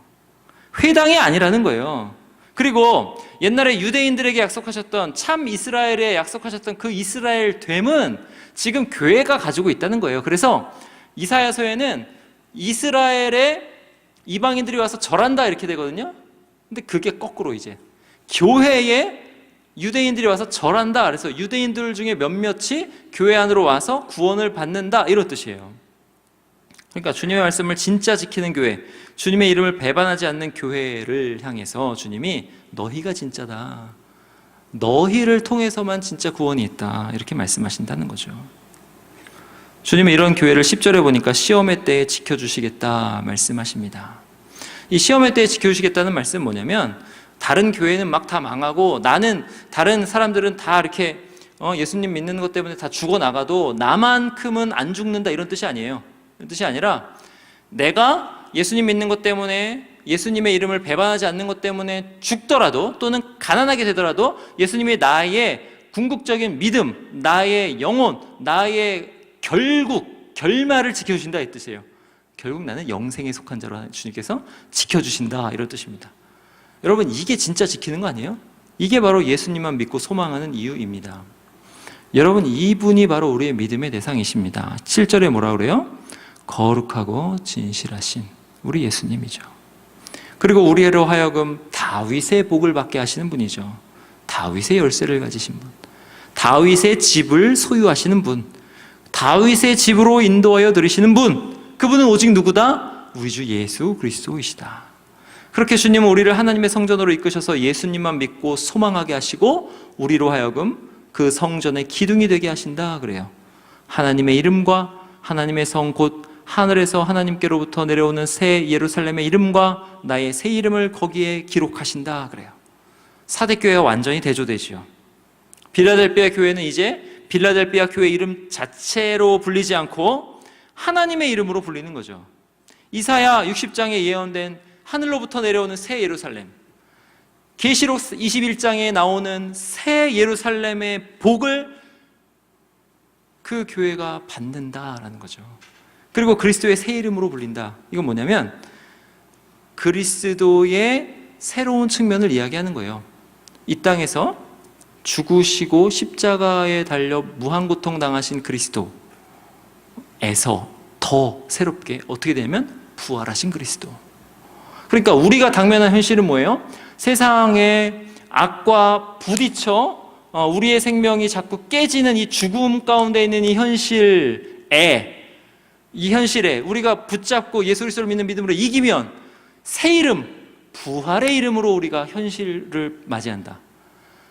회당이 아니라는 거예요. 그리고 옛날에 유대인들에게 약속하셨던, 참 이스라엘에 약속하셨던 그 이스라엘 됨은 지금 교회가 가지고 있다는 거예요. 그래서 이사야서에는 이스라엘에 이방인들이 와서 절한다 이렇게 되거든요. 근데 그게 거꾸로 이제 교회에 유대인들이 와서 절한다. 그래서 유대인들 중에 몇몇이 교회 안으로 와서 구원을 받는다 이런 뜻이에요. 그러니까 주님의 말씀을 진짜 지키는 교회, 주님의 이름을 배반하지 않는 교회를 향해서 주님이 너희가 진짜다, 너희를 통해서만 진짜 구원이 있다 이렇게 말씀하신다는 거죠. 주님은 이런 교회를 10절에 보니까 시험의 때에 지켜주시겠다 말씀하십니다. 이 시험의 때에 지켜주시겠다는 말씀은 뭐냐면, 다른 교회는 막 다 망하고 나는, 다른 사람들은 다 이렇게 예수님 믿는 것 때문에 다 죽어나가도 나만큼은 안 죽는다 이런 뜻이 아니에요. 이런 뜻이 아니라 내가 예수님 믿는 것 때문에, 예수님의 이름을 배반하지 않는 것 때문에 죽더라도, 또는 가난하게 되더라도 예수님이 나의 궁극적인 믿음, 나의 영혼, 나의 결말을 지켜주신다 이 뜻이에요. 결국 나는 영생에 속한 자로 주님께서 지켜주신다 이런 뜻입니다. 여러분, 이게 진짜 지키는 거 아니에요? 이게 바로 예수님만 믿고 소망하는 이유입니다. 여러분, 이분이 바로 우리의 믿음의 대상이십니다. 7절에 뭐라 그래요? 거룩하고 진실하신 우리 예수님이죠. 그리고 우리로 하여금 다윗의 복을 받게 하시는 분이죠. 다윗의 열쇠를 가지신 분, 다윗의 집을 소유하시는 분, 다윗의 집으로 인도하여 들이시는 분, 그분은 오직 누구다? 우리 주 예수 그리스도이시다. 그렇게 주님은 우리를 하나님의 성전으로 이끄셔서 예수님만 믿고 소망하게 하시고 우리로 하여금 그 성전의 기둥이 되게 하신다 그래요. 하나님의 이름과 하나님의 성, 곧 하늘에서 하나님께로부터 내려오는 새 예루살렘의 이름과 나의 새 이름을 거기에 기록하신다 그래요. 사대교회가 완전히 대조되지요. 빌라델비아 교회는 이제 빌라델비아 교회 이름 자체로 불리지 않고 하나님의 이름으로 불리는 거죠. 이사야 60장에 예언된 하늘로부터 내려오는 새 예루살렘, 계시록 21장에 나오는 새 예루살렘의 복을 그 교회가 받는다라는 거죠. 그리고 그리스도의 새 이름으로 불린다. 이건 뭐냐면 그리스도의 새로운 측면을 이야기하는 거예요. 이 땅에서 죽으시고 십자가에 달려 무한고통 당하신 그리스도에서 더 새롭게 어떻게 되냐면 부활하신 그리스도. 그러니까 우리가 당면한 현실은 뭐예요? 세상의 악과 부딪혀 우리의 생명이 자꾸 깨지는 이 죽음 가운데 있는 이 현실에 우리가 붙잡고 예수 그리스도를 믿는 믿음으로 이기면 새 이름, 부활의 이름으로 우리가 현실을 맞이한다.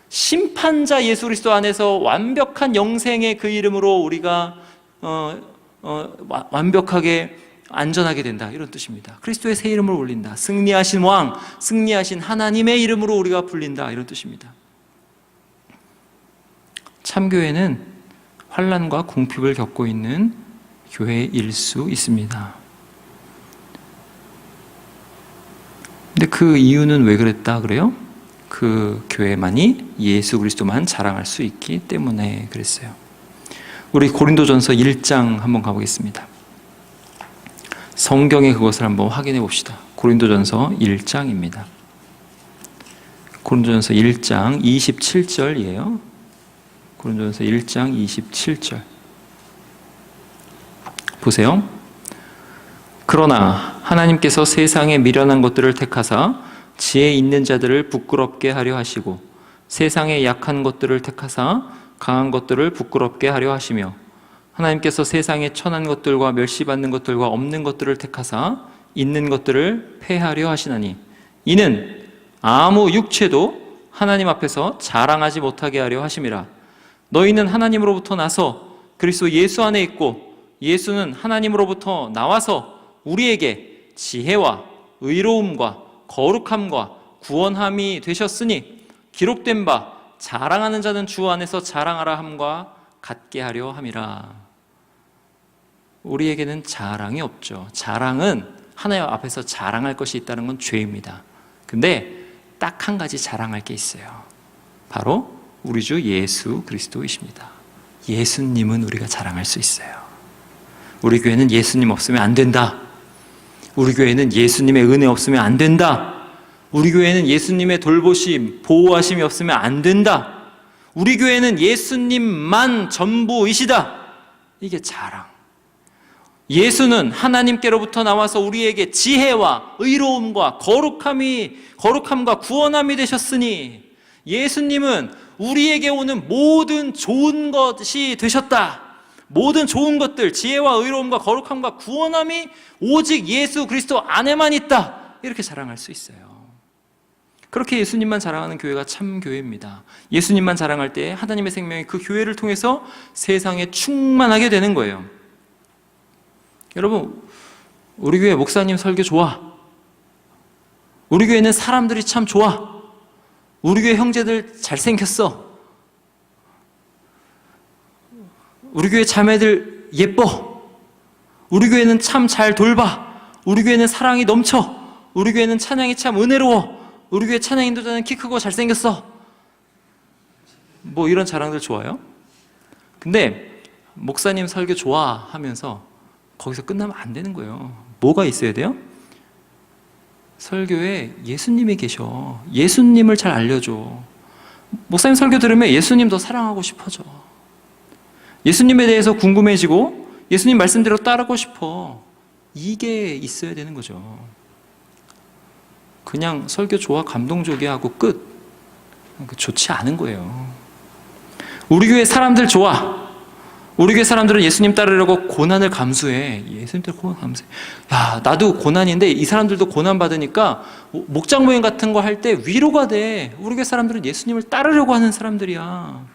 심판자 예수 그리스도 안에서 완벽한 영생의 그 이름으로 우리가 완벽하게 안전하게 된다 이런 뜻입니다. 그리스도의 새 이름을 올린다. 승리하신 왕, 승리하신 하나님의 이름으로 우리가 불린다 이런 뜻입니다. 참교회는 환난과 궁핍을 겪고 있는 교회일 수 있습니다. 근데 그 이유는 왜 그랬다 그래요? 그 교회만이 예수 그리스도만 자랑할 수 있기 때문에 그랬어요. 우리 고린도전서 1장 한번 가보겠습니다. 성경에 그것을 한번 확인해 봅시다. 고린도전서 1장입니다. 고린도전서 1장 27절이에요. 고린도전서 1장 27절 보세요. 그러나 하나님께서 세상에 미련한 것들을 택하사 지혜 있는 자들을 부끄럽게 하려 하시고 세상에 약한 것들을 택하사 강한 것들을 부끄럽게 하려 하시며 하나님께서 세상에 천한 것들과 멸시받는 것들과 없는 것들을 택하사 있는 것들을 폐하려 하시나니 이는 아무 육체도 하나님 앞에서 자랑하지 못하게 하려 하심이라. 너희는 하나님으로부터 나서 그리스도 예수 안에 있고 예수는 하나님으로부터 나와서 우리에게 지혜와 의로움과 거룩함과 구원함이 되셨으니 기록된 바 자랑하는 자는 주 안에서 자랑하라 함과 같게 하려 함이라. 우리에게는 자랑이 없죠. 자랑은 하나님 앞에서 자랑할 것이 있다는 건 죄입니다. 근데 딱 한 가지 자랑할 게 있어요. 바로 우리 주 예수 그리스도이십니다. 예수님은 우리가 자랑할 수 있어요. 우리 교회는 예수님 없으면 안 된다. 우리 교회는 예수님의 은혜 없으면 안 된다. 우리 교회는 예수님의 돌보심, 보호하심이 없으면 안 된다. 우리 교회는 예수님만 전부이시다. 이게 자랑. 예수는 하나님께로부터 나와서 우리에게 지혜와 의로움과 거룩함과 구원함이 되셨으니 예수님은 우리에게 오는 모든 좋은 것이 되셨다. 모든 좋은 것들, 지혜와 의로움과 거룩함과 구원함이 오직 예수 그리스도 안에만 있다. 이렇게 자랑할 수 있어요. 그렇게 예수님만 자랑하는 교회가 참 교회입니다. 예수님만 자랑할 때 하나님의 생명이 그 교회를 통해서 세상에 충만하게 되는 거예요. 여러분, 우리 교회 목사님 설교 좋아. 우리 교회는 사람들이 참 좋아. 우리 교회 형제들 잘생겼어. 우리 교회 자매들 예뻐. 우리 교회는 참 잘 돌봐. 우리 교회는 사랑이 넘쳐. 우리 교회는 찬양이 참 은혜로워. 우리 교회 찬양 인도자는 키 크고 잘생겼어. 뭐 이런 자랑들 좋아요. 근데 목사님 설교 좋아 하면서 거기서 끝나면 안 되는 거예요. 뭐가 있어야 돼요? 설교에 예수님이 계셔. 예수님을 잘 알려줘. 목사님 설교 들으면 예수님 더 사랑하고 싶어져. 예수님에 대해서 궁금해지고 예수님 말씀대로 따르고 싶어. 이게 있어야 되는 거죠. 그냥 설교 좋아, 감동적이 하고 끝. 좋지 않은 거예요. 우리 교회 사람들 좋아. 우리 교회 사람들은 예수님 따르려고 고난을 감수해. 예수님 따르고 고난 감수해. 야, 나도 고난인데 이 사람들도 고난 받으니까 목장 모임 같은 거 할 때 위로가 돼. 우리 교회 사람들은 예수님을 따르려고 하는 사람들이야.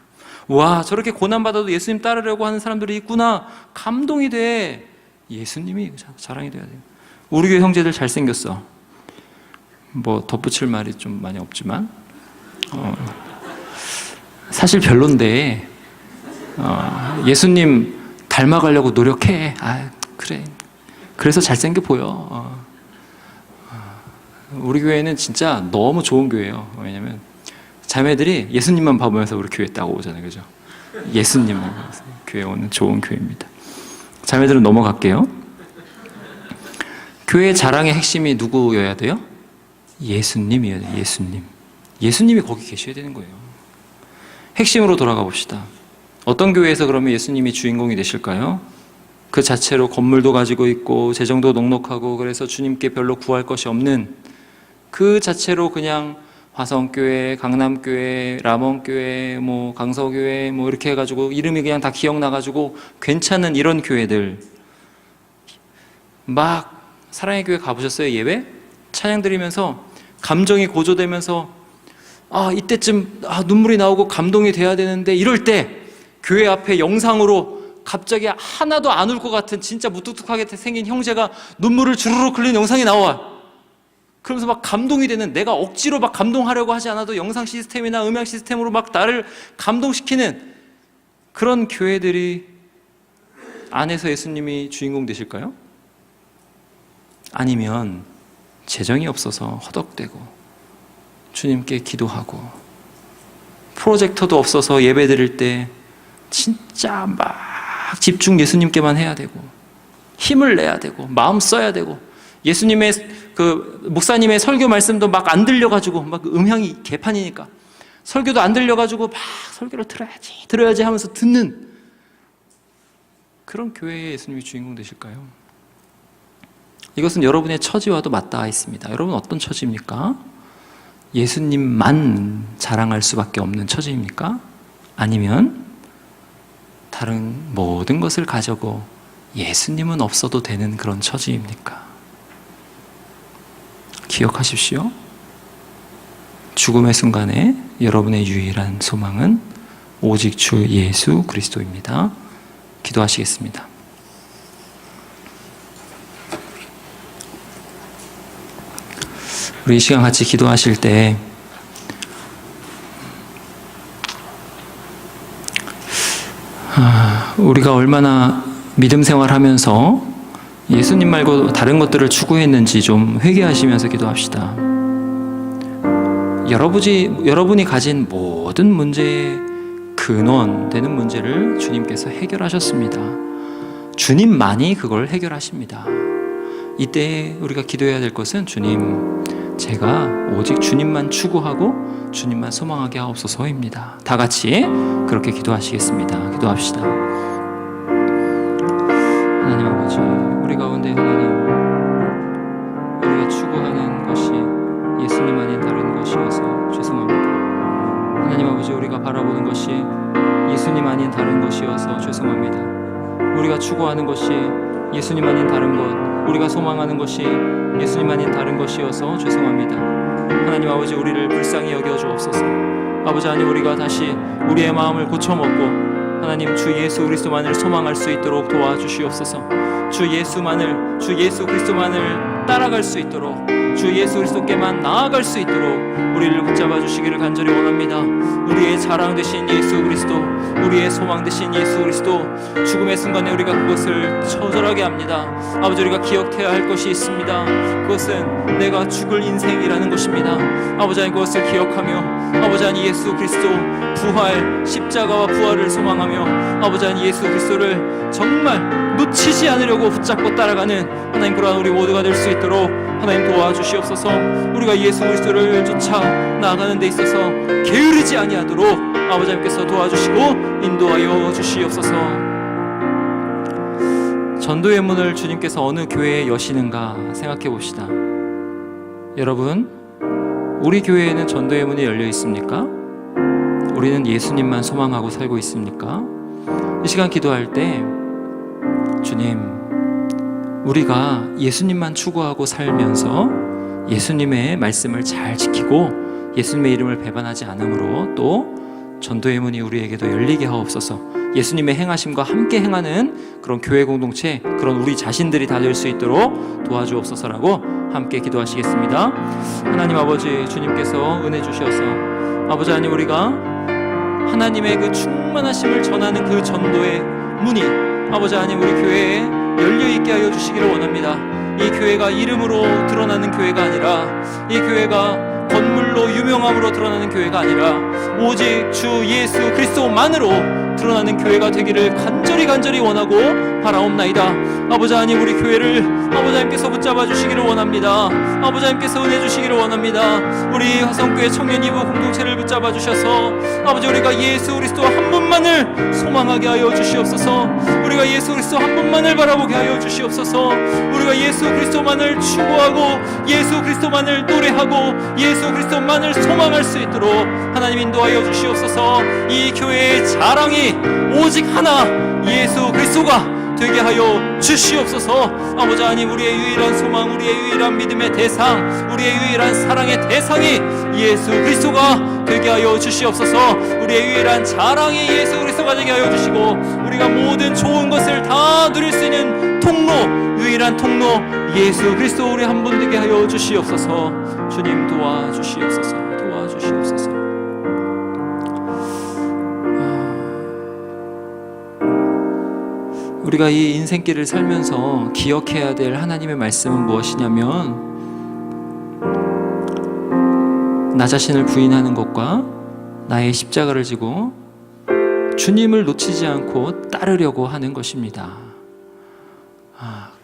와, 저렇게 고난 받아도 예수님 따르려고 하는 사람들이 있구나. 감동이 돼. 예수님이 자랑이 돼야 돼요. 우리 교회 형제들 잘생겼어. 뭐 덧붙일 말이 좀 많이 없지만 사실 별론데 예수님 닮아가려고 노력해. 아, 그래. 그래서 잘생겨 보여. 우리 교회는 진짜 너무 좋은 교회예요. 왜냐면 자매들이 예수님만 봐보면서 우리 교회 따고 오잖아요. 그죠? 예수님만 봐서 교회 오는 좋은 교회입니다. 자매들은 넘어갈게요. 교회 자랑의 핵심이 누구여야 돼요? 예수님이어야 돼요. 예수님. 예수님이 거기 계셔야 되는 거예요. 핵심으로 돌아가 봅시다. 어떤 교회에서 그러면 예수님이 주인공이 되실까요? 그 자체로 건물도 가지고 있고 재정도 넉넉하고 그래서 주님께 별로 구할 것이 없는 그 자체로 그냥 화성교회, 강남교회, ram원교회, 뭐 강서교회 뭐 이렇게 해가지고 이름이 그냥 다 기억나가지고 괜찮은 이런 교회들 막 사랑의 교회 가보셨어요? 예배? 찬양 드리면서 감정이 고조되면서 이때쯤 눈물이 나오고 감동이 돼야 되는데 이럴 때 교회 앞에 영상으로 갑자기 하나도 안 울 것 같은 진짜 무뚝뚝하게 생긴 형제가 눈물을 주르륵 흘리는 영상이 나와. 그러면서 막 감동이 되는, 내가 억지로 막 감동하려고 하지 않아도 영상 시스템이나 음향 시스템으로 막 나를 감동시키는 그런 교회들이 안에서 예수님이 주인공 되실까요? 아니면 재정이 없어서 허덕대고 주님께 기도하고 프로젝터도 없어서 예배 드릴 때 진짜 막 집중 예수님께만 해야 되고 힘을 내야 되고 마음 써야 되고 예수님의 목사님의 설교 말씀도 막 안 들려가지고 막 음향이 개판이니까 설교도 안 들려가지고 막 설교를 들어야지 하면서 듣는 그런 교회에 예수님이 주인공 되실까요? 이것은 여러분의 처지와도 맞닿아 있습니다. 여러분 어떤 처지입니까? 예수님만 자랑할 수밖에 없는 처지입니까? 아니면 다른 모든 것을 가져고 예수님은 없어도 되는 그런 처지입니까? 기억하십시오. 죽음의 순간에 여러분의 유일한 소망은 오직 주 예수 그리스도입니다. 기도하시겠습니다. 우리 이 시간 같이 기도하실 때 우리가 얼마나 믿음 생활하면서 예수님 말고 다른 것들을 추구했는지 좀 회개하시면서 기도합시다. 여러분이 가진 모든 문제의 근원 되는 문제를 주님께서 해결하셨습니다. 주님만이 그걸 해결하십니다. 이때 우리가 기도해야 될 것은 주님, 제가 오직 주님만 추구하고 주님만 소망하게 하옵소서입니다. 다 같이 그렇게 기도하시겠습니다. 기도합시다. 하나님 아버지, 아닌 다른 것이어서 죄송합니다. 하나님 아버지, 우리가 바라보는 것이 예수님 아닌 다른 것이어서 죄송합니다. 우리가 추구하는 것이 예수님 아닌 다른 것, 우리가 소망하는 것이 예수님 아닌 다른 것이어서 죄송합니다. 하나님 아버지, 우리를 불쌍히 여겨 주옵소서. 아버지 하나님, 우리가 다시 우리의 마음을 고쳐먹고 하나님 주 예수 그리스도만을 소망할 수 있도록 도와주시옵소서. 주 예수 그리스도만을 따라갈 수 있도록, 주 예수 그리스도께만 나아갈 수 있도록 우리를 붙잡아 주시기를 간절히 원합니다. 우리의 자랑 되신 예수 그리스도, 우리의 소망 되신 예수 그리스도, 죽음의 순간에 우리가 그것을 처절하게 합니다. 아버지, 우리가 기억해야 할 것이 있습니다. 그것은 내가 죽을 인생이라는 것입니다. 아버지 하나님, 그것을 기억하며 아버지 하나님 예수 그리스도 부활, 십자가와 부활을 소망하며 아버지 하나님 예수 그리스도를 정말 놓치지 않으려고 붙잡고 따라가는 하나님, 그러한 우리 모두가 될 수 있도록 하나님 도와주시옵소서. 우리가 예수 그리스도를 쫓아 나아가는 데 있어서 게으르지 아니하도록 아버지 하나님께서 도와주시고 인도하여 주시옵소서. 전도의 문을 주님께서 어느 교회에 여시는가 생각해 봅시다. 여러분, 우리 교회에는 전도의 문이 열려 있습니까? 우리는 예수님만 소망하고 살고 있습니까? 이 시간 기도할 때, 주님, 우리가 예수님만 추구하고 살면서 예수님의 말씀을 잘 지키고 예수님의 이름을 배반하지 않으므로 또 전도의 문이 우리에게도 열리게 하옵소서. 예수님의 행하심과 함께 행하는 그런 교회 공동체, 그런 우리 자신들이 다 될 수 있도록 도와주옵소서라고 함께 기도하시겠습니다. 하나님 아버지, 주님께서 은혜 주셔서 아버지 하나님, 우리가 하나님의 그 충만하심을 전하는 그 전도의 문이 아버지 하나님 우리 교회에 열려있게 하여 주시기를 원합니다. 이 교회가 이름으로 드러나는 교회가 아니라, 이 교회가 건물로 유명함으로 드러나는 교회가 아니라 오직 주 예수 그리스도만으로 드러나는 교회가 되기를 간절히 원하고 바라옵나이다. 아버지 하나님, 우리 교회를 아버지 하나님께서 붙잡아 주시기를 원합니다. 아버지 하나님께서 은혜 주시기를 원합니다. 우리 화성교회 청년 이부 공동체를 붙잡아 주셔서 아버지, 우리가 예수 그리스도 한 분만을 소망하게 하여 주시옵소서. 우리가 예수 그리스도 한 분만을 바라보게 하여 주시옵소서. 우리가 예수 그리스도만을 추구하고 예수 그리스도만을 노래하고 예수 그리스도만을 소망할 수 있도록 하나님 인도하여 주시옵소서. 이 교회의 자랑이 오직 하나, 예수 그리스도가 되게 하여 주시옵소서. 아버지 하나님, 우리의 유일한 소망, 우리의 유일한 믿음의 대상, 우리의 유일한 사랑의 대상이 예수 그리스도가 되게 하여 주시옵소서. 우리의 유일한 자랑이 예수 그리스도가 되게 하여 주시고, 우리가 모든 좋은 것을 다 누릴 수 있는 통로, 유일한 통로 예수 그리스도 우리 한 분 되게 하여 주시옵소서. 주님 도와주시옵소서. 도와주시옵소서. 우리가 이 인생길을 살면서 기억해야 될 하나님의 말씀은 무엇이냐면, 나 자신을 부인하는 것과 나의 십자가를 지고 주님을 놓치지 않고 따르려고 하는 것입니다.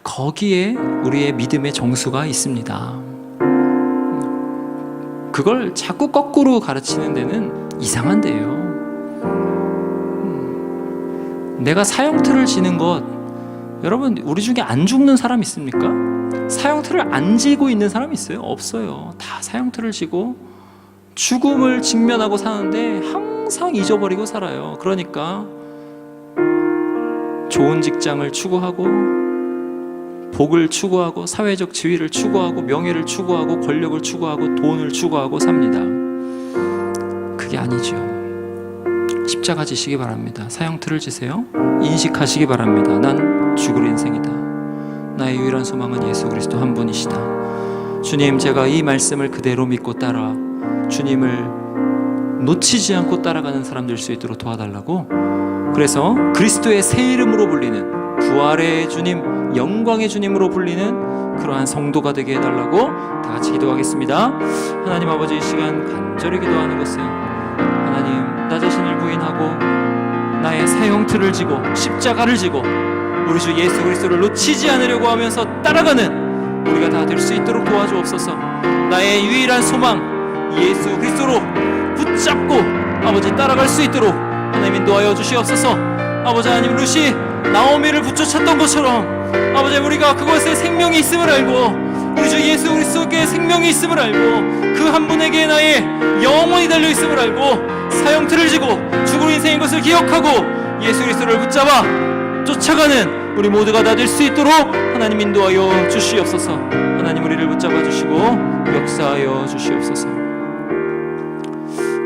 거기에 우리의 믿음의 정수가 있습니다. 그걸 자꾸 거꾸로 가르치는 데는 이상한 데예요. 내가 사형틀을 지는 것, 여러분, 우리 중에 안 죽는 사람 있습니까? 사형틀을 안 지고 있는 사람 있어요? 없어요. 다 사형틀을 지고 죽음을 직면하고 사는데 항상 잊어버리고 살아요. 그러니까 좋은 직장을 추구하고 복을 추구하고 사회적 지위를 추구하고 명예를 추구하고 권력을 추구하고 돈을 추구하고 삽니다. 그게 아니죠. 십자가 지시기 바랍니다. 사형틀을 지세요. 인식하시기 바랍니다. 난 죽을 인생이다. 나의 유일한 소망은 예수 그리스도 한 분이시다. 주님, 제가 이 말씀을 그대로 믿고 따라 주님을 놓치지 않고 따라가는 사람 될 수 있도록 도와달라고. 그래서 그리스도의 새 이름으로 불리는, 부활의 주님, 영광의 주님으로 불리는 그러한 성도가 되게 해달라고 다 같이 기도하겠습니다. 하나님 아버지, 이 시간 간절히 기도하는 것은 하나님, 나 자신을 부인하고 나의 사형틀을 지고 십자가를 지고 우리 주 예수 그리스도를 놓치지 않으려고 하면서 따라가는 우리가 다 될 수 있도록 도와주옵소서. 나의 유일한 소망 예수 그리스도로 붙잡고 아버지 따라갈 수 있도록 하나님 인도하여 주시옵소서. 아버지 하나님, 루시 나오미를 붙여찾던 것처럼 아버지, 우리가 그것에 생명이 있음을 알고 우리 주 예수 그리스도께 생명이 있음을 알고 그 한 분에게 나의 영원히 달려 있음을 알고 사형틀을 지고 죽을 인생인 것을 기억하고 예수 그리스도를 붙잡아 쫓아가는 우리 모두가 다 될 수 있도록 하나님 인도하여 주시옵소서. 하나님 우리를 붙잡아 주시고 역사하여 주시옵소서.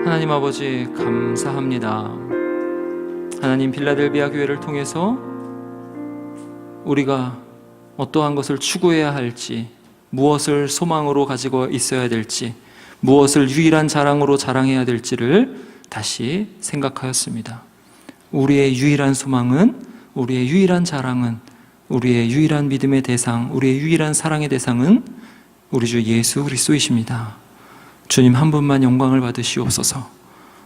하나님 아버지 감사합니다. 하나님 빌라델비아 교회를 통해서 우리가 어떠한 것을 추구해야 할지, 무엇을 소망으로 가지고 있어야 될지, 무엇을 유일한 자랑으로 자랑해야 될지를 다시 생각하였습니다. 우리의 유일한 소망은, 우리의 유일한 자랑은, 우리의 유일한 믿음의 대상, 우리의 유일한 사랑의 대상은 우리 주 예수 그리스도이십니다. 주님 한 분만 영광을 받으시옵소서.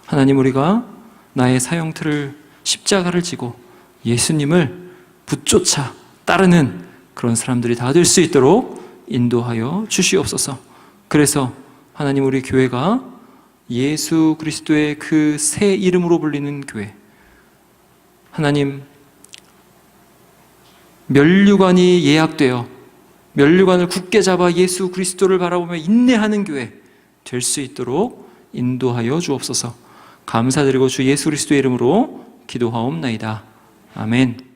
하나님 우리가 나의 사형틀을 십자가를 지고 예수님을 붙쫓아 따르는 그런 사람들이 다 될 수 있도록 인도하여 주시옵소서. 그래서 하나님 우리 교회가 예수 그리스도의 그 새 이름으로 불리는 교회, 하나님 면류관이 예약되어 면류관을 굳게 잡아 예수 그리스도를 바라보며 인내하는 교회 될 수 있도록 인도하여 주옵소서. 감사드리고 주 예수 그리스도의 이름으로 기도하옵나이다. 아멘.